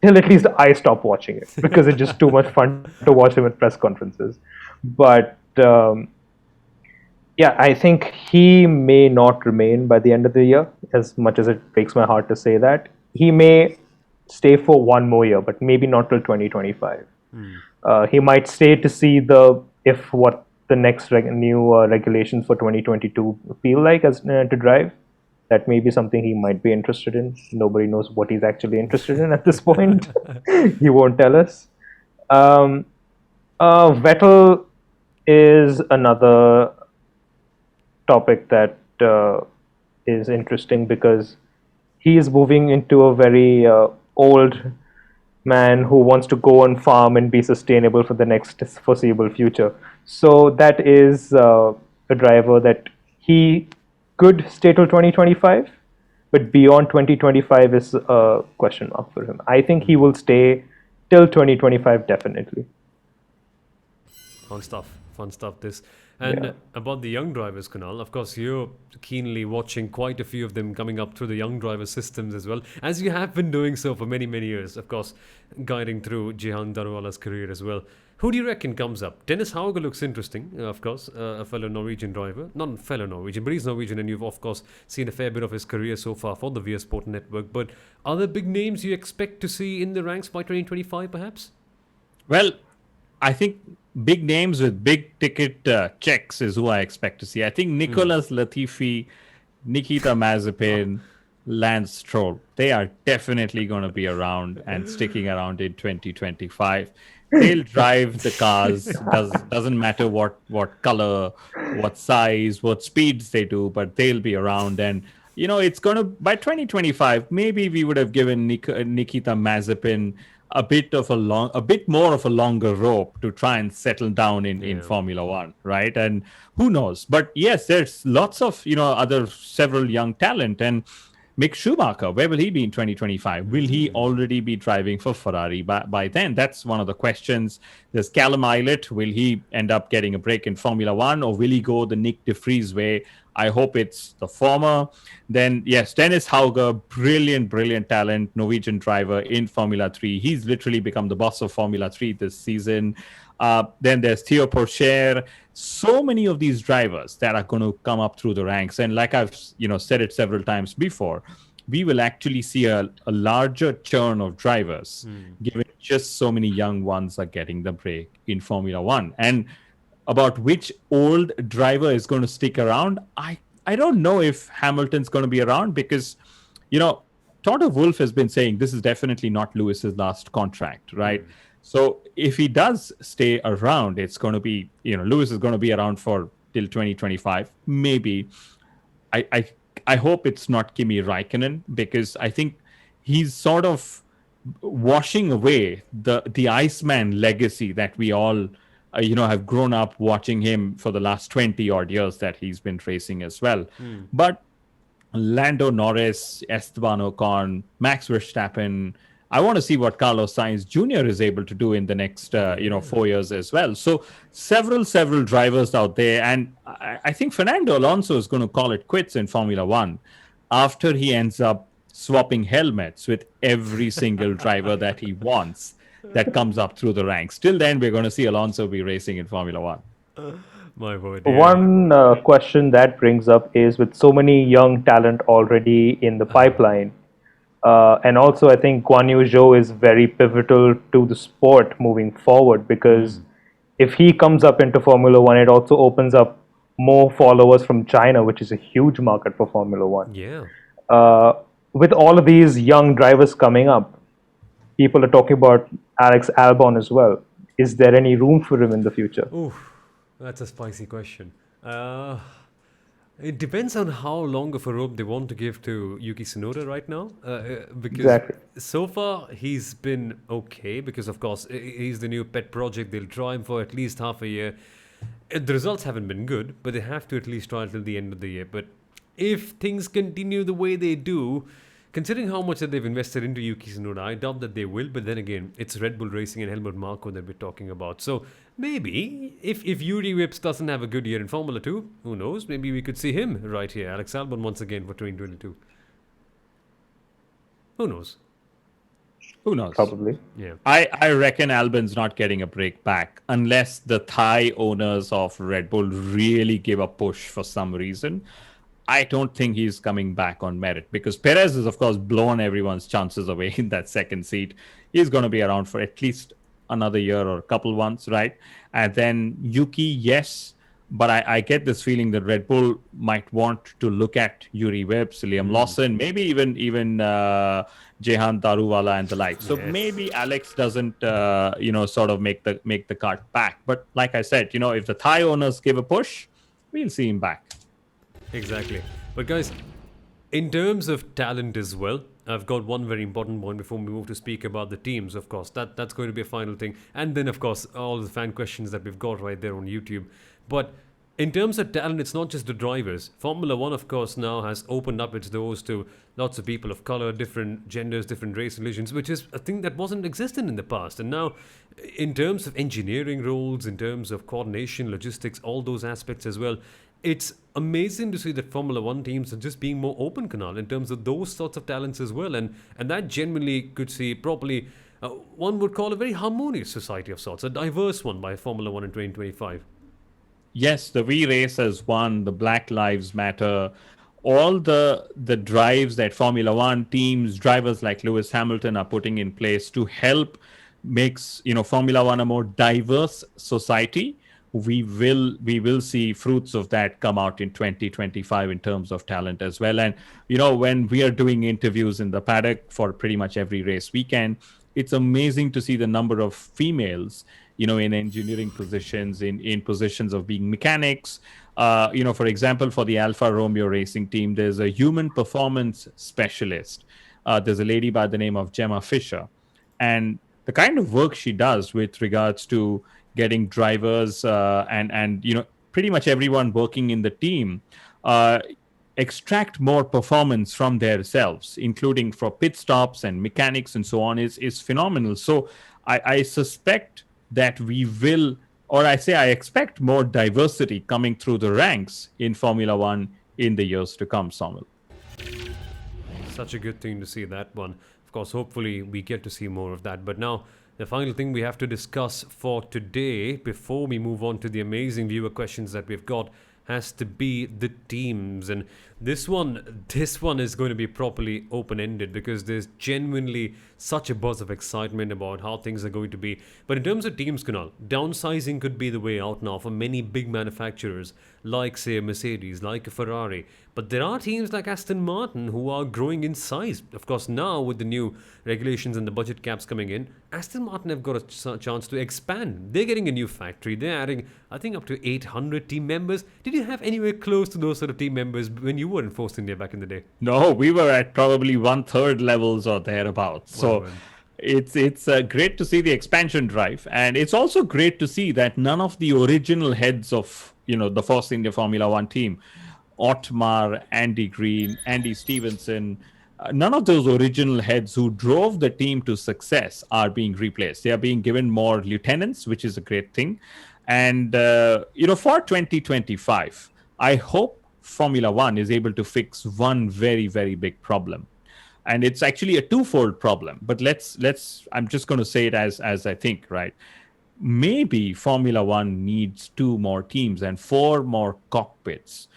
S3: till at least I stop watching it because it's just too much fun to watch him at press conferences. But yeah, I think he may not remain by the end of the year, as much as it breaks my heart to say that. He may stay for one more year, but maybe not till 2025. He might stay to see if what the next new regulations for 2022 feel like as to drive. That may be something he might be interested in. Nobody knows what he's actually interested in at this point. He won't tell us. Um, Vettel is another topic that is interesting because he is moving into a very old man who wants to go on farm and be sustainable for the next foreseeable future. So that is a driver that he could stay till 2025, but beyond 2025 is a question mark for him. I think he will stay till 2025 definitely.
S1: Fun stuff. Fun stuff. This. And
S3: Yeah.
S1: about the young drivers, Kunal, of course, you're keenly watching quite a few of them coming up through the young driver systems as well, as you have been doing so for many, many years, of course, guiding through Jihan Darwala's career as well. Who do you reckon comes up? Dennis Hauger looks interesting, of course, a fellow Norwegian driver. Not a fellow Norwegian, but he's Norwegian, and you've, of course, seen a fair bit of his career so far for the VS Sport Network. But are there big names you expect to see in the ranks by 2025, perhaps?
S2: Well, I think big names with big ticket checks is who I expect to see. I think Nicolas Latifi, Nikita Mazepin, Lance Stroll, they are definitely going to be around and sticking around in 2025. They'll drive the cars. Doesn't matter what color, what size, what speeds they do, but they'll be around. And it's going to by 2025. Maybe we would have given Nikita Mazepin a bit more of a longer rope to try and settle down in Formula One, right? And who knows? But yes, there's lots of other several young talent. And Mick Schumacher, where will he be in 2025? Will he already be driving for Ferrari by then? That's one of the questions. There's Callum Ilott. Will he end up getting a break in Formula One, or will he go the Nick de Vries way? I hope it's the former. Then, yes, Dennis Hauger, brilliant talent, Norwegian driver in Formula 3. He's literally become the boss of Formula 3 this season. Then there's Theo Pourchaire. So many of these drivers that are going to come up through the ranks. And like I've said it several times before, we will actually see a larger churn of drivers, given just so many young ones are getting the break in Formula One. And about which old driver is going to stick around, I don't know if Hamilton's going to be around because, Toto Wolff has been saying this is definitely not Lewis's last contract, right? So if he does stay around, it's going to be, Lewis is going to be around for till 2025. Maybe. I hope it's not Kimi Raikkonen because I think he's sort of washing away the Iceman legacy that we all have grown up watching him for the last 20 odd years that he's been racing as well. But Lando Norris, Esteban Ocon, Max Verstappen, I want to see what Carlos Sainz Jr. is able to do in the next 4 years as well. So several drivers out there, and I think Fernando Alonso is going to call it quits in Formula One after he ends up swapping helmets with every single driver that he wants that comes up through the ranks. Till then, we're going to see Alonso be racing in Formula One.
S1: My word.
S3: One question that brings up is with so many young talent already in the pipeline, and also I think Guan Yu Zhou is very pivotal to the sport moving forward because if he comes up into Formula One, it also opens up more followers from China, which is a huge market for Formula One.
S1: Yeah.
S3: With all of these young drivers coming up, people are talking about Alex Albon as well. Is there any room for him in the future?
S1: Ooh, that's a spicy question. It depends on how long of a rope they want to give to Yuki Tsunoda right now. Because
S3: Exactly.
S1: so far he's been okay because, of course, he's the new pet project. They'll try him for at least half a year. The results haven't been good, but they have to at least try till the end of the year. But if things continue the way they do, considering how much that they've invested into Yuki Tsunoda, I doubt that they will. But then again, it's Red Bull Racing and Helmut Marko that we're talking about. So maybe if Yuri Vips doesn't have a good year in Formula 2, who knows? Maybe we could see him right here. Alex Albon once again for 2022. Who knows?
S2: Who knows?
S3: Probably.
S1: Yeah.
S2: I reckon Albon's not getting a break back unless the Thai owners of Red Bull really give a push for some reason. I don't think he's coming back on merit because Perez has, of course, blown everyone's chances away in that second seat. He's going to be around for at least another year or a couple ones, right? And then Yuki, yes. But I get this feeling that Red Bull might want to look at Yuri Vips, Liam Lawson, maybe even Jehan Daruwala and the like. So maybe Alex doesn't, sort of make the cart back. But like I said, if the Thai owners give a push, we'll see him back.
S1: Exactly. But guys, in terms of talent as well, I've got one very important point before we move to speak about the teams, of course. That's going to be a final thing. And then, of course, all the fan questions that we've got right there on YouTube. But in terms of talent, it's not just the drivers. Formula One, of course, now has opened up its doors to lots of people of color, different genders, different race religions, which is a thing that wasn't existent in the past. And now, in terms of engineering roles, in terms of coordination, logistics, all those aspects as well, it's amazing to see that Formula One teams are just being more open, Kunal, in terms of those sorts of talents as well. And that genuinely could see properly, one would call a very harmonious society of sorts, a diverse one by Formula One in 2025.
S2: Yes, the V race has won, the Black Lives Matter, all the drives that Formula One teams, drivers like Lewis Hamilton are putting in place to help makes Formula One a more diverse society. We will see fruits of that come out in 2025 in terms of talent as well. And when we are doing interviews in the paddock for pretty much every race weekend, it's amazing to see the number of females in engineering positions, in positions of being mechanics. For example, for the Alfa Romeo racing team, there's a human performance specialist. There's a lady by the name of Gemma Fisher. And the kind of work she does with regards to getting drivers and pretty much everyone working in the team extract more performance from themselves, including for pit stops and mechanics and so on, is phenomenal. So I suspect that we will, or I expect more diversity coming through the ranks in Formula One in the years to come, Soumil.
S1: Such a good thing to see that one. Of course, hopefully we get to see more of that. But now, the final thing we have to discuss for today, before we move on to the amazing viewer questions that we've got, has to be the teams. And this one is going to be properly open-ended because there's genuinely such a buzz of excitement about how things are going to be. But in terms of teams, Kunal, downsizing could be the way out now for many big manufacturers like, say, a Mercedes, like a Ferrari. But there are teams like Aston Martin who are growing in size. Of course, now with the new regulations and the budget caps coming in, Aston Martin have got a chance to expand. They're getting a new factory. They're adding, I think, up to 800 team members. Did you have anywhere close to those sort of team members when you were in Force India back in the day?
S2: No, we were at probably 1/3 levels or thereabouts. So it's great to see the expansion drive. And it's also great to see that none of the original heads of the Force India Formula One team, Otmar, Andy Green, Andy Stevenson, none of those original heads who drove the team to success are being replaced. They are being given more lieutenants, which is a great thing. And, for 2025, I hope Formula One is able to fix one very, very big problem. And it's actually a twofold problem. But I'm just going to say it as I think, right? Maybe Formula One needs 2 more teams and 4 more cockpits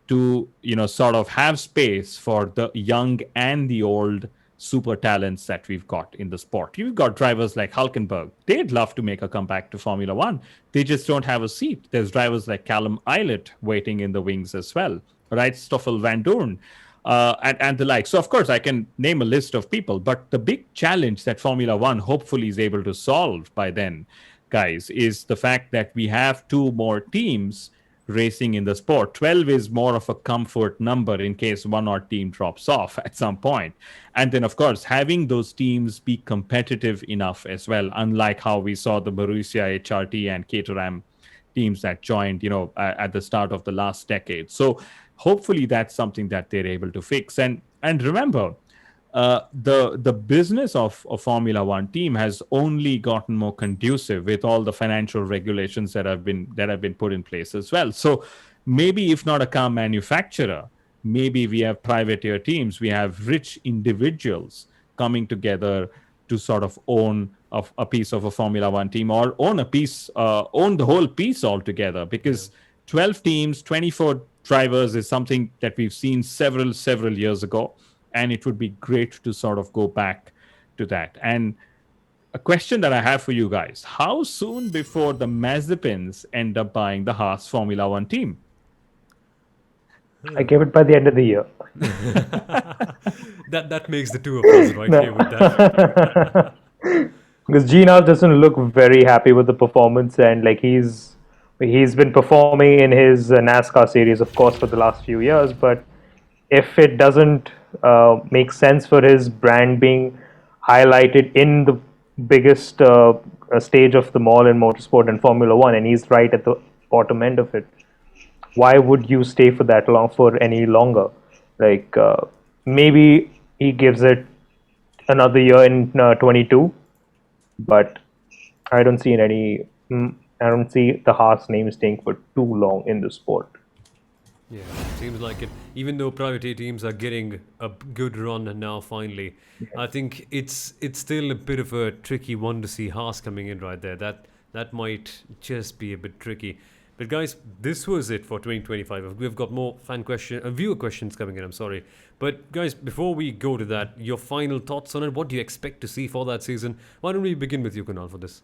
S2: to sort of have space for the young and the old super talents that we've got in the sport. You've got drivers like Hulkenberg. They'd love to make a comeback to Formula One. They just don't have a seat. There's drivers like Callum Ilott waiting in the wings as well, right? Stoffel Van Dorn and the like. So, of course, I can name a list of people, but the big challenge that Formula One hopefully is able to solve by then, guys, is the fact that we have 2 more teams racing in the sport. 12 is more of a comfort number in case one or team drops off at some point. And then, of course, having those teams be competitive enough as well, unlike how we saw the Marussia HRT and Caterham teams that joined, at the start of the last decade. So hopefully that's something that they're able to fix. And remember, the business of a Formula One team has only gotten more conducive with all the financial regulations that have been put in place as well. So maybe if not a car manufacturer, maybe we have privateer teams, we have rich individuals coming together to sort of own a piece of a Formula One team, or own the whole piece altogether. Because 12 teams, 24 drivers is something that we've seen several years ago, and it would be great to sort of go back to that. And a question that I have for you guys: how soon before the Mazepins end up buying the Haas Formula One team?
S3: I gave it by the end of the year.
S1: That makes the two of us right here with that.
S3: Because Gina doesn't look very happy with the performance, and like he's been performing in his NASCAR series, of course, for the last few years. But if it doesn't make sense for his brand being highlighted in the biggest stage of them all in motorsport and Formula One, and he's right at the bottom end of it, why would you stay for that long for any longer? Like maybe he gives it another year in 22, but I don't see I don't see the Haas name staying for too long in the sport.
S1: Yeah, seems like it. Even though privateer teams are getting a good run now, finally, I think it's still a bit of a tricky one to see Haas coming in right there. That might just be a bit tricky. But guys, this was it for 2025. We've got more viewer questions coming in. I'm sorry, but guys, before we go to that, your final thoughts on it. What do you expect to see for that season? Why don't we begin with you, Kunal, for this?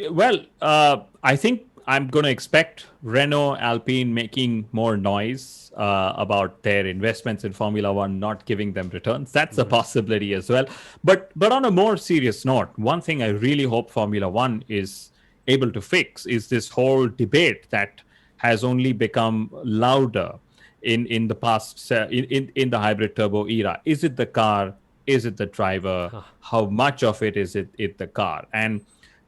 S2: Well, I think I'm going to expect Renault, Alpine making more noise about their investments in Formula One not giving them returns. That's a possibility as well. But on a more serious note, one thing I really hope Formula One is able to fix is this whole debate that has only become louder in the past in the hybrid turbo era. Is it the car? Is it the driver? How much of it is it the car? And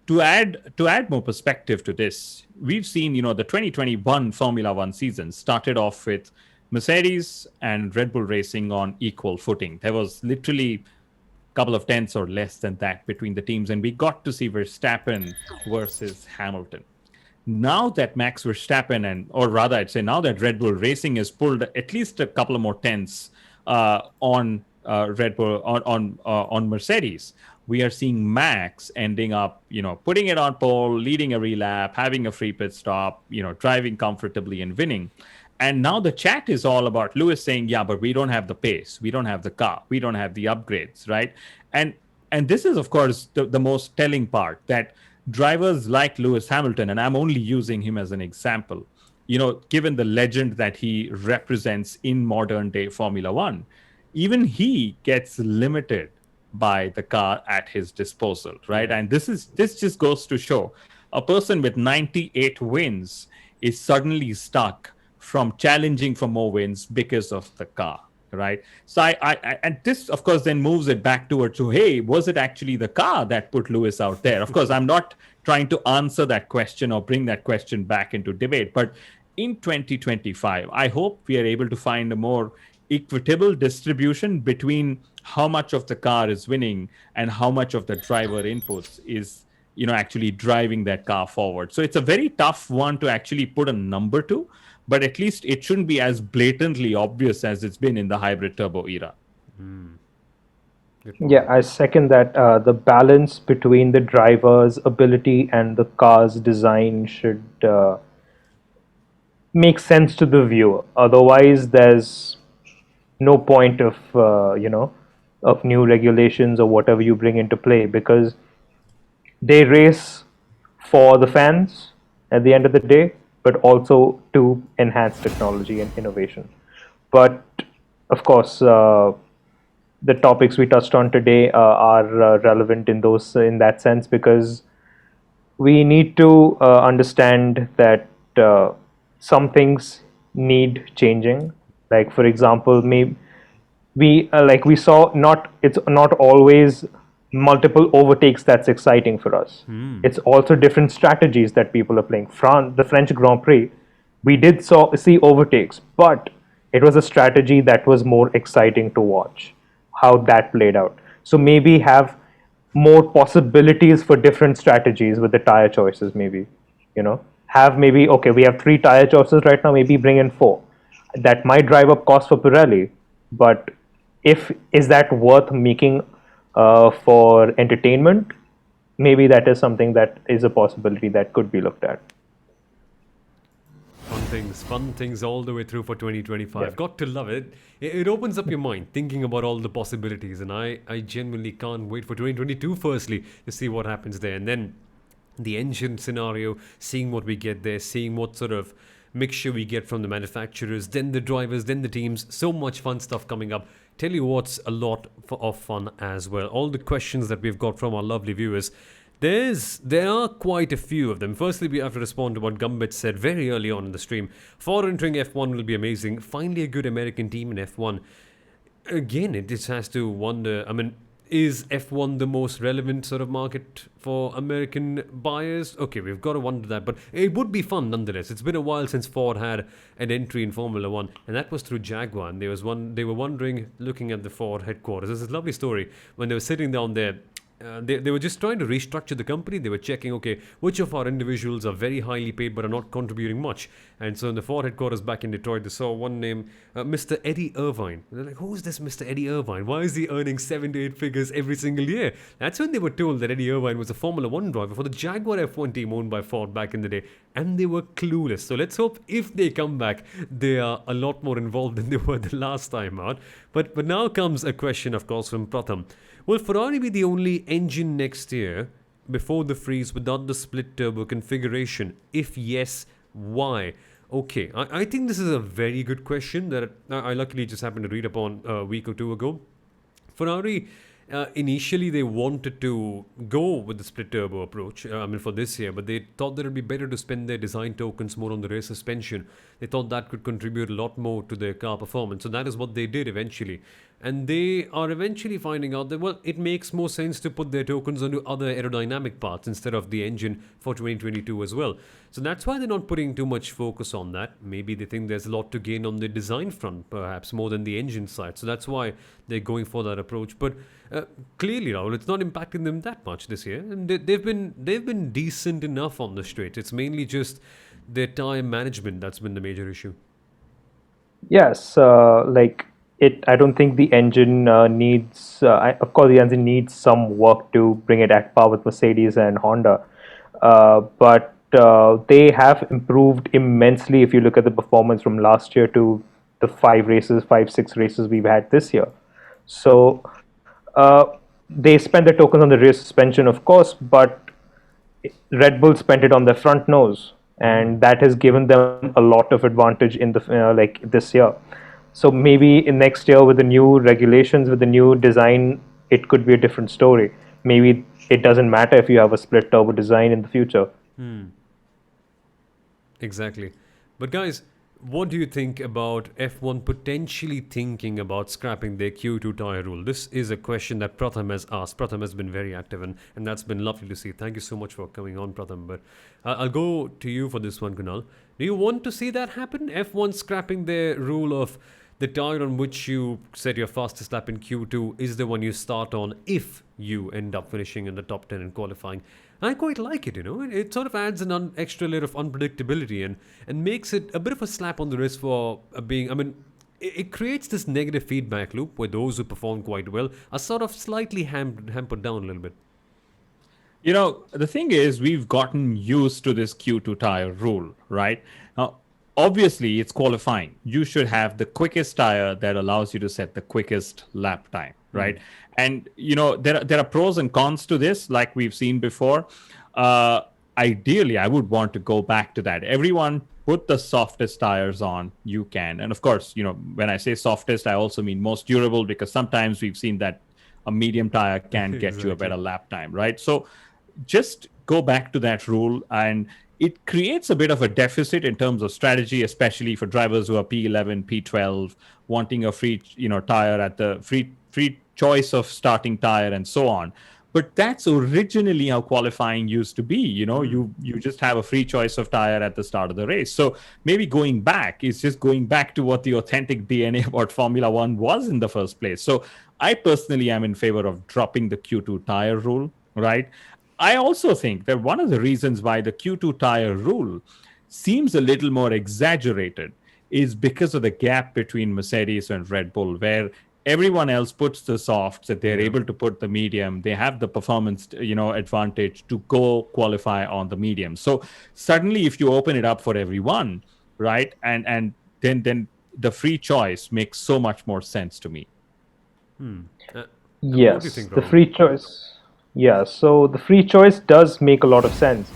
S2: to add more perspective to this, we've seen, the 2021 Formula One season started off with Mercedes and Red Bull racing on equal footing. There was literally a couple of tenths or less than that between the teams, and we got to see Verstappen versus Hamilton. Now that Max Verstappen, or rather I'd say now that Red Bull Racing has pulled at least a couple of more tenths on Red Bull on Mercedes, we are seeing Max ending up, putting it on pole, leading a relap, having a free pit stop, driving comfortably and winning. And now the chat is all about Lewis saying, yeah, but we don't have the pace, we don't have the car, we don't have the upgrades, right? And this is, of course, the most telling part, that drivers like Lewis Hamilton, and I'm only using him as an example, given the legend that he represents in modern day Formula One, even he gets limited by the car at his disposal, right? And this just goes to show a person with 98 wins is suddenly stuck from challenging for more wins because of the car, right? So and this, of course, then moves it back towards, hey, was it actually the car that put Lewis out there? Of course, I'm not trying to answer that question or bring that question back into debate, but in 2025, I hope we are able to find a more equitable distribution between how much of the car is winning and how much of the driver inputs is, actually driving that car forward. So it's a very tough one to actually put a number to, but at least it shouldn't be as blatantly obvious as it's been in the hybrid turbo era.
S3: Yeah, I second that. The balance between the driver's ability and the car's design should make sense to the viewer. Otherwise, there's no point of of new regulations or whatever you bring into play, because they race for the fans at the end of the day, but also to enhance technology and innovation. But of course, the topics we touched on today are relevant in that sense, because we need to understand that some things need changing. Like, for example, maybe we saw, it's not always multiple overtakes that's exciting for us. It's also different strategies that people are playing. The French Grand Prix, we did see overtakes, but it was a strategy that was more exciting to watch. how that played out. So maybe have more possibilities for different strategies with the tire choices. Maybe, have maybe, okay, we have 3 tire choices right now. Maybe bring in 4. That might drive up cost for Pirelli, but if is that worth making for entertainment? Maybe that is something that is a possibility that could be looked at.
S1: Fun things all the way through for 2025.
S3: Yeah.
S1: Got to love it. It opens up your mind thinking about all the possibilities, and I genuinely can't wait for 2022. Firstly, to see what happens there, and then the engine scenario, seeing what we get there, seeing what sort of mixture we get from the manufacturers, then the drivers, then the teams. So much fun stuff coming up. Tell you what's a lot of fun as well. All the questions that we've got from our lovely viewers. There are quite a few of them. Firstly, we have to respond to what Gambit said very early on in the stream. For entering F1 will be amazing. Finally, a good American team in F1. Again, it just has to wonder. I mean, is F1 the most relevant sort of market for American buyers? Okay, we've got to wonder that, but it would be fun nonetheless. It's been a while since Ford had an entry in Formula One, and that was through Jaguar. And they were wondering, looking at the Ford headquarters. There's this lovely story when they were sitting down there. They were just trying to restructure the company. They were checking, okay, which of our individuals are very highly paid but are not contributing much. And so in the Ford headquarters back in Detroit, they saw one name, Mr. Eddie Irvine. And they're like, who's this Mr. Eddie Irvine? Why is he earning 7 to 8 figures every single year? That's when they were told that Eddie Irvine was a Formula One driver for the Jaguar F1 team owned by Ford back in the day. And they were clueless. So let's hope if they come back, they are a lot more involved than they were the last time out. But now comes a question, of course, from Pratham. Will Ferrari be the only engine next year before the freeze without the split turbo configuration? If yes, why? Okay, I think this is a very good question that I luckily just happened to read upon a week or two ago. Ferrari, initially they wanted to go with the split turbo approach, for this year, but they thought that it would be better to spend their design tokens more on the rear suspension. They thought that could contribute a lot more to their car performance. So that is what they did eventually. And they are eventually finding out that, well, it makes more sense to put their tokens onto other aerodynamic parts instead of the engine for 2022 as well. So that's why they're not putting too much focus on that. Maybe they think there's a lot to gain on the design front, perhaps more than the engine side. So that's why they're going for that approach. But clearly, Rahul, it's not impacting them that much this year, and they've been decent enough on the straight. It's mainly just their tire management that's been the major issue.
S3: Yes, I don't think the engine needs. Of course, the engine needs some work to bring it at par with Mercedes and Honda, but they have improved immensely. If you look at the performance from last year to the 6 races we've had this year, so they spent their tokens on the rear suspension, of course, but Red Bull spent it on their front nose, and that has given them a lot of advantage in the this year. So maybe in next year with the new regulations, with the new design, it could be a different story. Maybe it doesn't matter if you have a split turbo design in the future.
S1: Exactly. But guys, what do you think about F1 potentially thinking about scrapping their Q2 tire rule? This is a question that Pratham has asked. Pratham has been very active, and that's been lovely to see. Thank you so much for coming on, Pratham. But I'll go to you for this one, Kunal. Do you want to see that happen? F1 scrapping their rule of the tire on which you set your fastest lap in Q2 is the one you start on if you end up finishing in the top 10 in qualifying. I quite like it, It sort of adds an extra layer of unpredictability and makes it a bit of a slap on the wrist for being, it creates this negative feedback loop where those who perform quite well are sort of slightly hampered down a little bit.
S2: The thing is, we've gotten used to this Q2 tire rule, right? Now, obviously, it's qualifying. You should have the quickest tire that allows you to set the quickest lap time, right? And, there are pros and cons to this, like we've seen before. Ideally, I would want to go back to that. Everyone put the softest tires on you can. And of course, when I say softest, I also mean most durable, because sometimes we've seen that a medium tire can get you a better lap time, right? So just go back to that rule, and it creates a bit of a deficit in terms of strategy, especially for drivers who are P11, P12, wanting a free, tire at the free choice of starting tire and so on. But that's originally how qualifying used to be. You just have a free choice of tire at the start of the race. So maybe going back is just going back to what the authentic DNA about Formula One was in the first place. So I personally am in favor of dropping the Q2 tire rule, right? I also think that one of the reasons why the Q2 tire rule seems a little more exaggerated is because of the gap between Mercedes and Red Bull, where everyone else puts the softs, that they're able to put the medium, they have the performance, advantage to go qualify on the medium. So suddenly, if you open it up for everyone, right, and then the free choice makes so much more sense to me.
S1: What do you
S3: Yes,
S1: think,
S3: the
S1: Rahul?
S3: free choice. Yeah, so the free choice does make a lot of sense.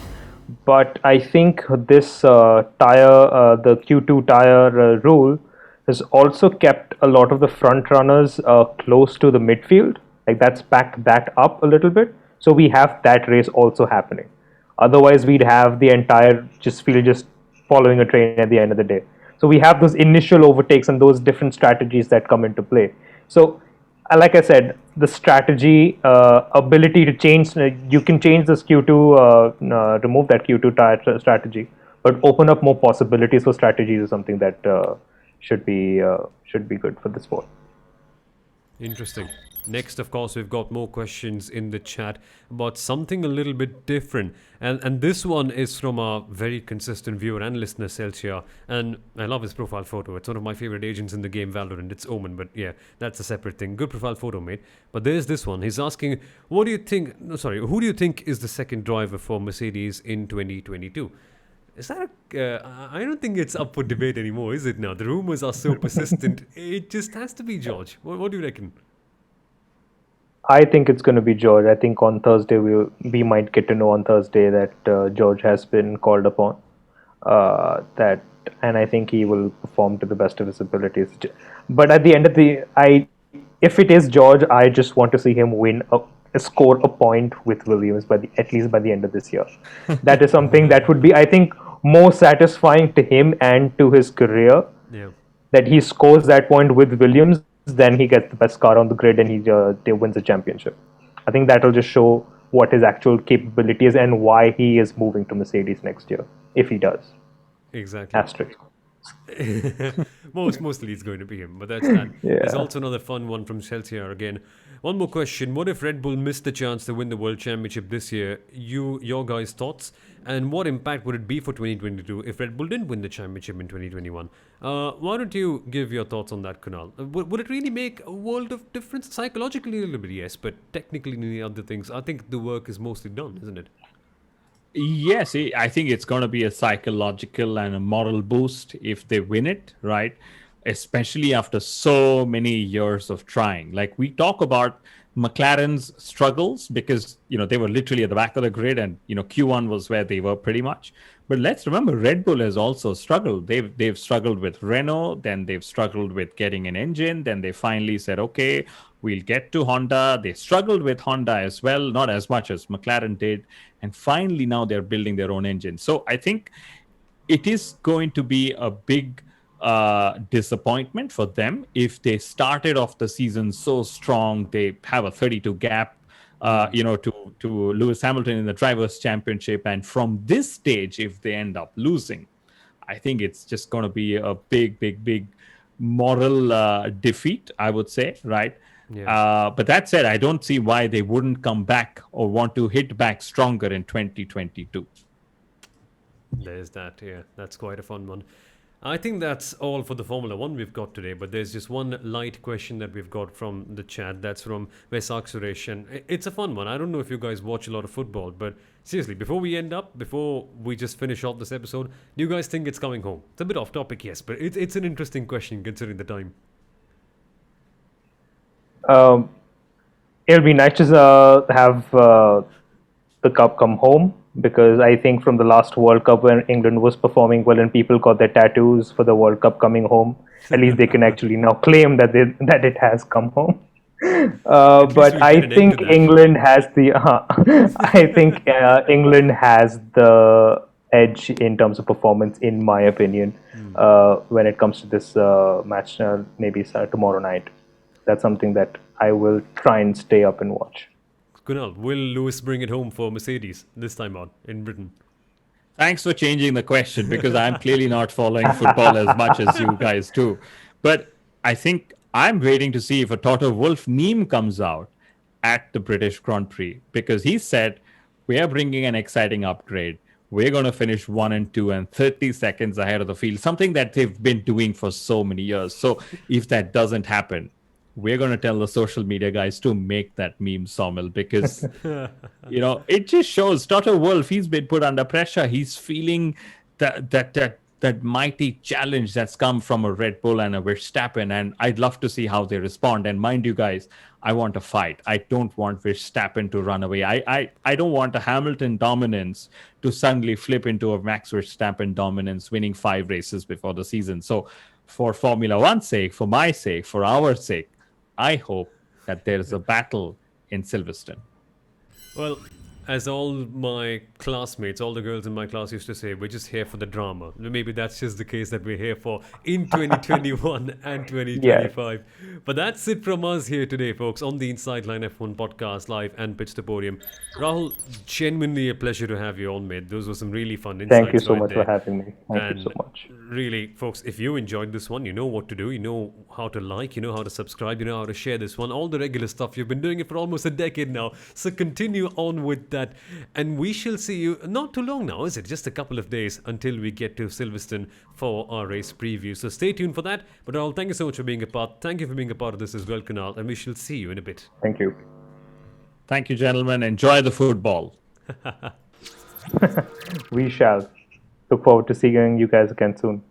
S3: But I think this the Q2 tire rule has also kept a lot of the front runners close to the midfield. Like that's backed that up a little bit. So we have that race also happening. Otherwise, we'd have the entire just field just following a train at the end of the day. So we have those initial overtakes and those different strategies that come into play. So like I said, the strategy ability to change, you can change this Q2, remove that Q2 tire strategy, but open up more possibilities for strategies is something that should be good for the sport.
S1: Interesting. Next, of course, we've got more questions in the chat about something a little bit different. And this one is from a very consistent viewer and listener, Celsia. And I love his profile photo. It's one of my favorite agents in the game, Valorant. It's Omen, but yeah, that's a separate thing. Good profile photo, mate. But there's this one. He's asking, what do you think, no, sorry, who do you think is the second driver for Mercedes in 2022? Is that I don't think it's up for debate anymore, is it now? The rumors are so persistent. It just has to be George. What do you reckon?
S3: I think it's going to be George. I think on Thursday we might get to know on Thursday that George has been called upon. That and I think he will perform to the best of his abilities. But at the end of the, if it is George, I just want to see him score a point with Williams at least by the end of this year. That is something that would be, I think, more satisfying to him and to his career,
S1: Yeah.
S3: that he scores that point with Williams, then he gets the best car on the grid and he wins the championship. I think that will just show what his actual capability is and why he is moving to Mercedes next year, if he does.
S1: Exactly.
S3: Asterisk.
S1: Mostly it's going to be him, but that's that. There's
S3: Yeah.
S1: also another fun one from Chelsea again. One more question: what if Red Bull missed the chance to win the World Championship this year? Your guys' thoughts, and what impact would it be for 2022 if Red Bull didn't win the championship in 2021? Why don't you give your thoughts on that, Kunal? Would it really make a world of difference? Psychologically, a little bit, yes, but technically, the other things, I think the work is mostly done, isn't it?
S2: Yes, I think it's going to be a psychological and a moral boost if they win it, right? Especially after so many years of trying. Like we talk about McLaren's struggles because, they were literally at the back of the grid and, Q1 was where they were pretty much. But let's remember Red Bull has also struggled. They've struggled with Renault, then they've struggled with getting an engine, then they finally said, okay, we'll get to Honda. They struggled with Honda as well, not as much as McLaren did. And finally, now they're building their own engine. So I think it is going to be a big disappointment for them if they started off the season so strong. They have a 32 gap, to Lewis Hamilton in the Drivers' Championship. And from this stage, if they end up losing, I think it's just going to be a big, big, big moral defeat, I would say, right?
S1: Yeah.
S2: But that said, I don't see why they wouldn't come back or want to hit back stronger in 2022.
S1: There's that, yeah. That's quite a fun one. I think that's all for the Formula One we've got today, but there's just one light question that we've got from the chat. That's from Vesak Suresh, and it's a fun one. I don't know if you guys watch a lot of football, but seriously, before we just finish off this episode, do you guys think it's coming home? It's a bit off topic, yes, but it's an interesting question considering the time.
S3: Um, it'll be nice to have the cup come home, because I think from the last World Cup when England was performing well and people got their tattoos for the World Cup coming home, at least they can actually now claim that it has come home.
S1: At least
S3: But
S1: we'll
S3: I
S1: get an end to
S3: think
S1: that.
S3: England has the I think England has the edge in terms of performance, in my opinion, when it comes to this match, maybe tomorrow night. That's something that I will try and stay up and watch.
S1: Kunal, will Lewis bring it home for Mercedes this time out in Britain?
S2: Thanks for changing the question because I'm clearly not following football as much as you guys do. But I think I'm waiting to see if a Toto Wolff meme comes out at the British Grand Prix because he said, we are bringing an exciting upgrade. We're going to finish 1 and 2 and 30 seconds ahead of the field, something that they've been doing for so many years. So if that doesn't happen, we're going to tell the social media guys to make that meme, Soumil, because it just shows Toto Wolff, he's been put under pressure. He's feeling that mighty challenge that's come from a Red Bull and a Verstappen, and I'd love to see how they respond. And mind you guys, I want a fight. I don't want Verstappen to run away. I don't want a Hamilton dominance to suddenly flip into a Max Verstappen dominance, winning 5 races before the season. So for Formula One's sake, for my sake, for our sake, I hope that there is a battle in Silverstone.
S1: Well, as all my classmates, all the girls in my class used to say, we're just here for the drama. Maybe that's just the case that we're here for in 2021 and 2025. But that's it from us here today, folks, on the Inside Line F1 podcast, live and Pits to Podium. Rahul, genuinely a pleasure to have you on, mate. Those were some really fun insights.
S3: Thank you so much
S1: there.
S3: for having me. Thank you so much.
S1: Really, folks, if you enjoyed this one, you know what to do. You know how to like, you know how to subscribe, you know how to share this one. All the regular stuff. You've been doing it for almost a decade now. So continue on with that. And we shall see you not too long now, is it? Just a couple of days until we get to Silverstone for our race preview. So stay tuned for that. But Rahul, thank you so much for being a part. Thank you for being a part of this as well, Kunal. And we shall see you in a bit.
S3: Thank you.
S2: Thank you, gentlemen. Enjoy the football.
S3: We shall. Look forward to seeing you guys again soon.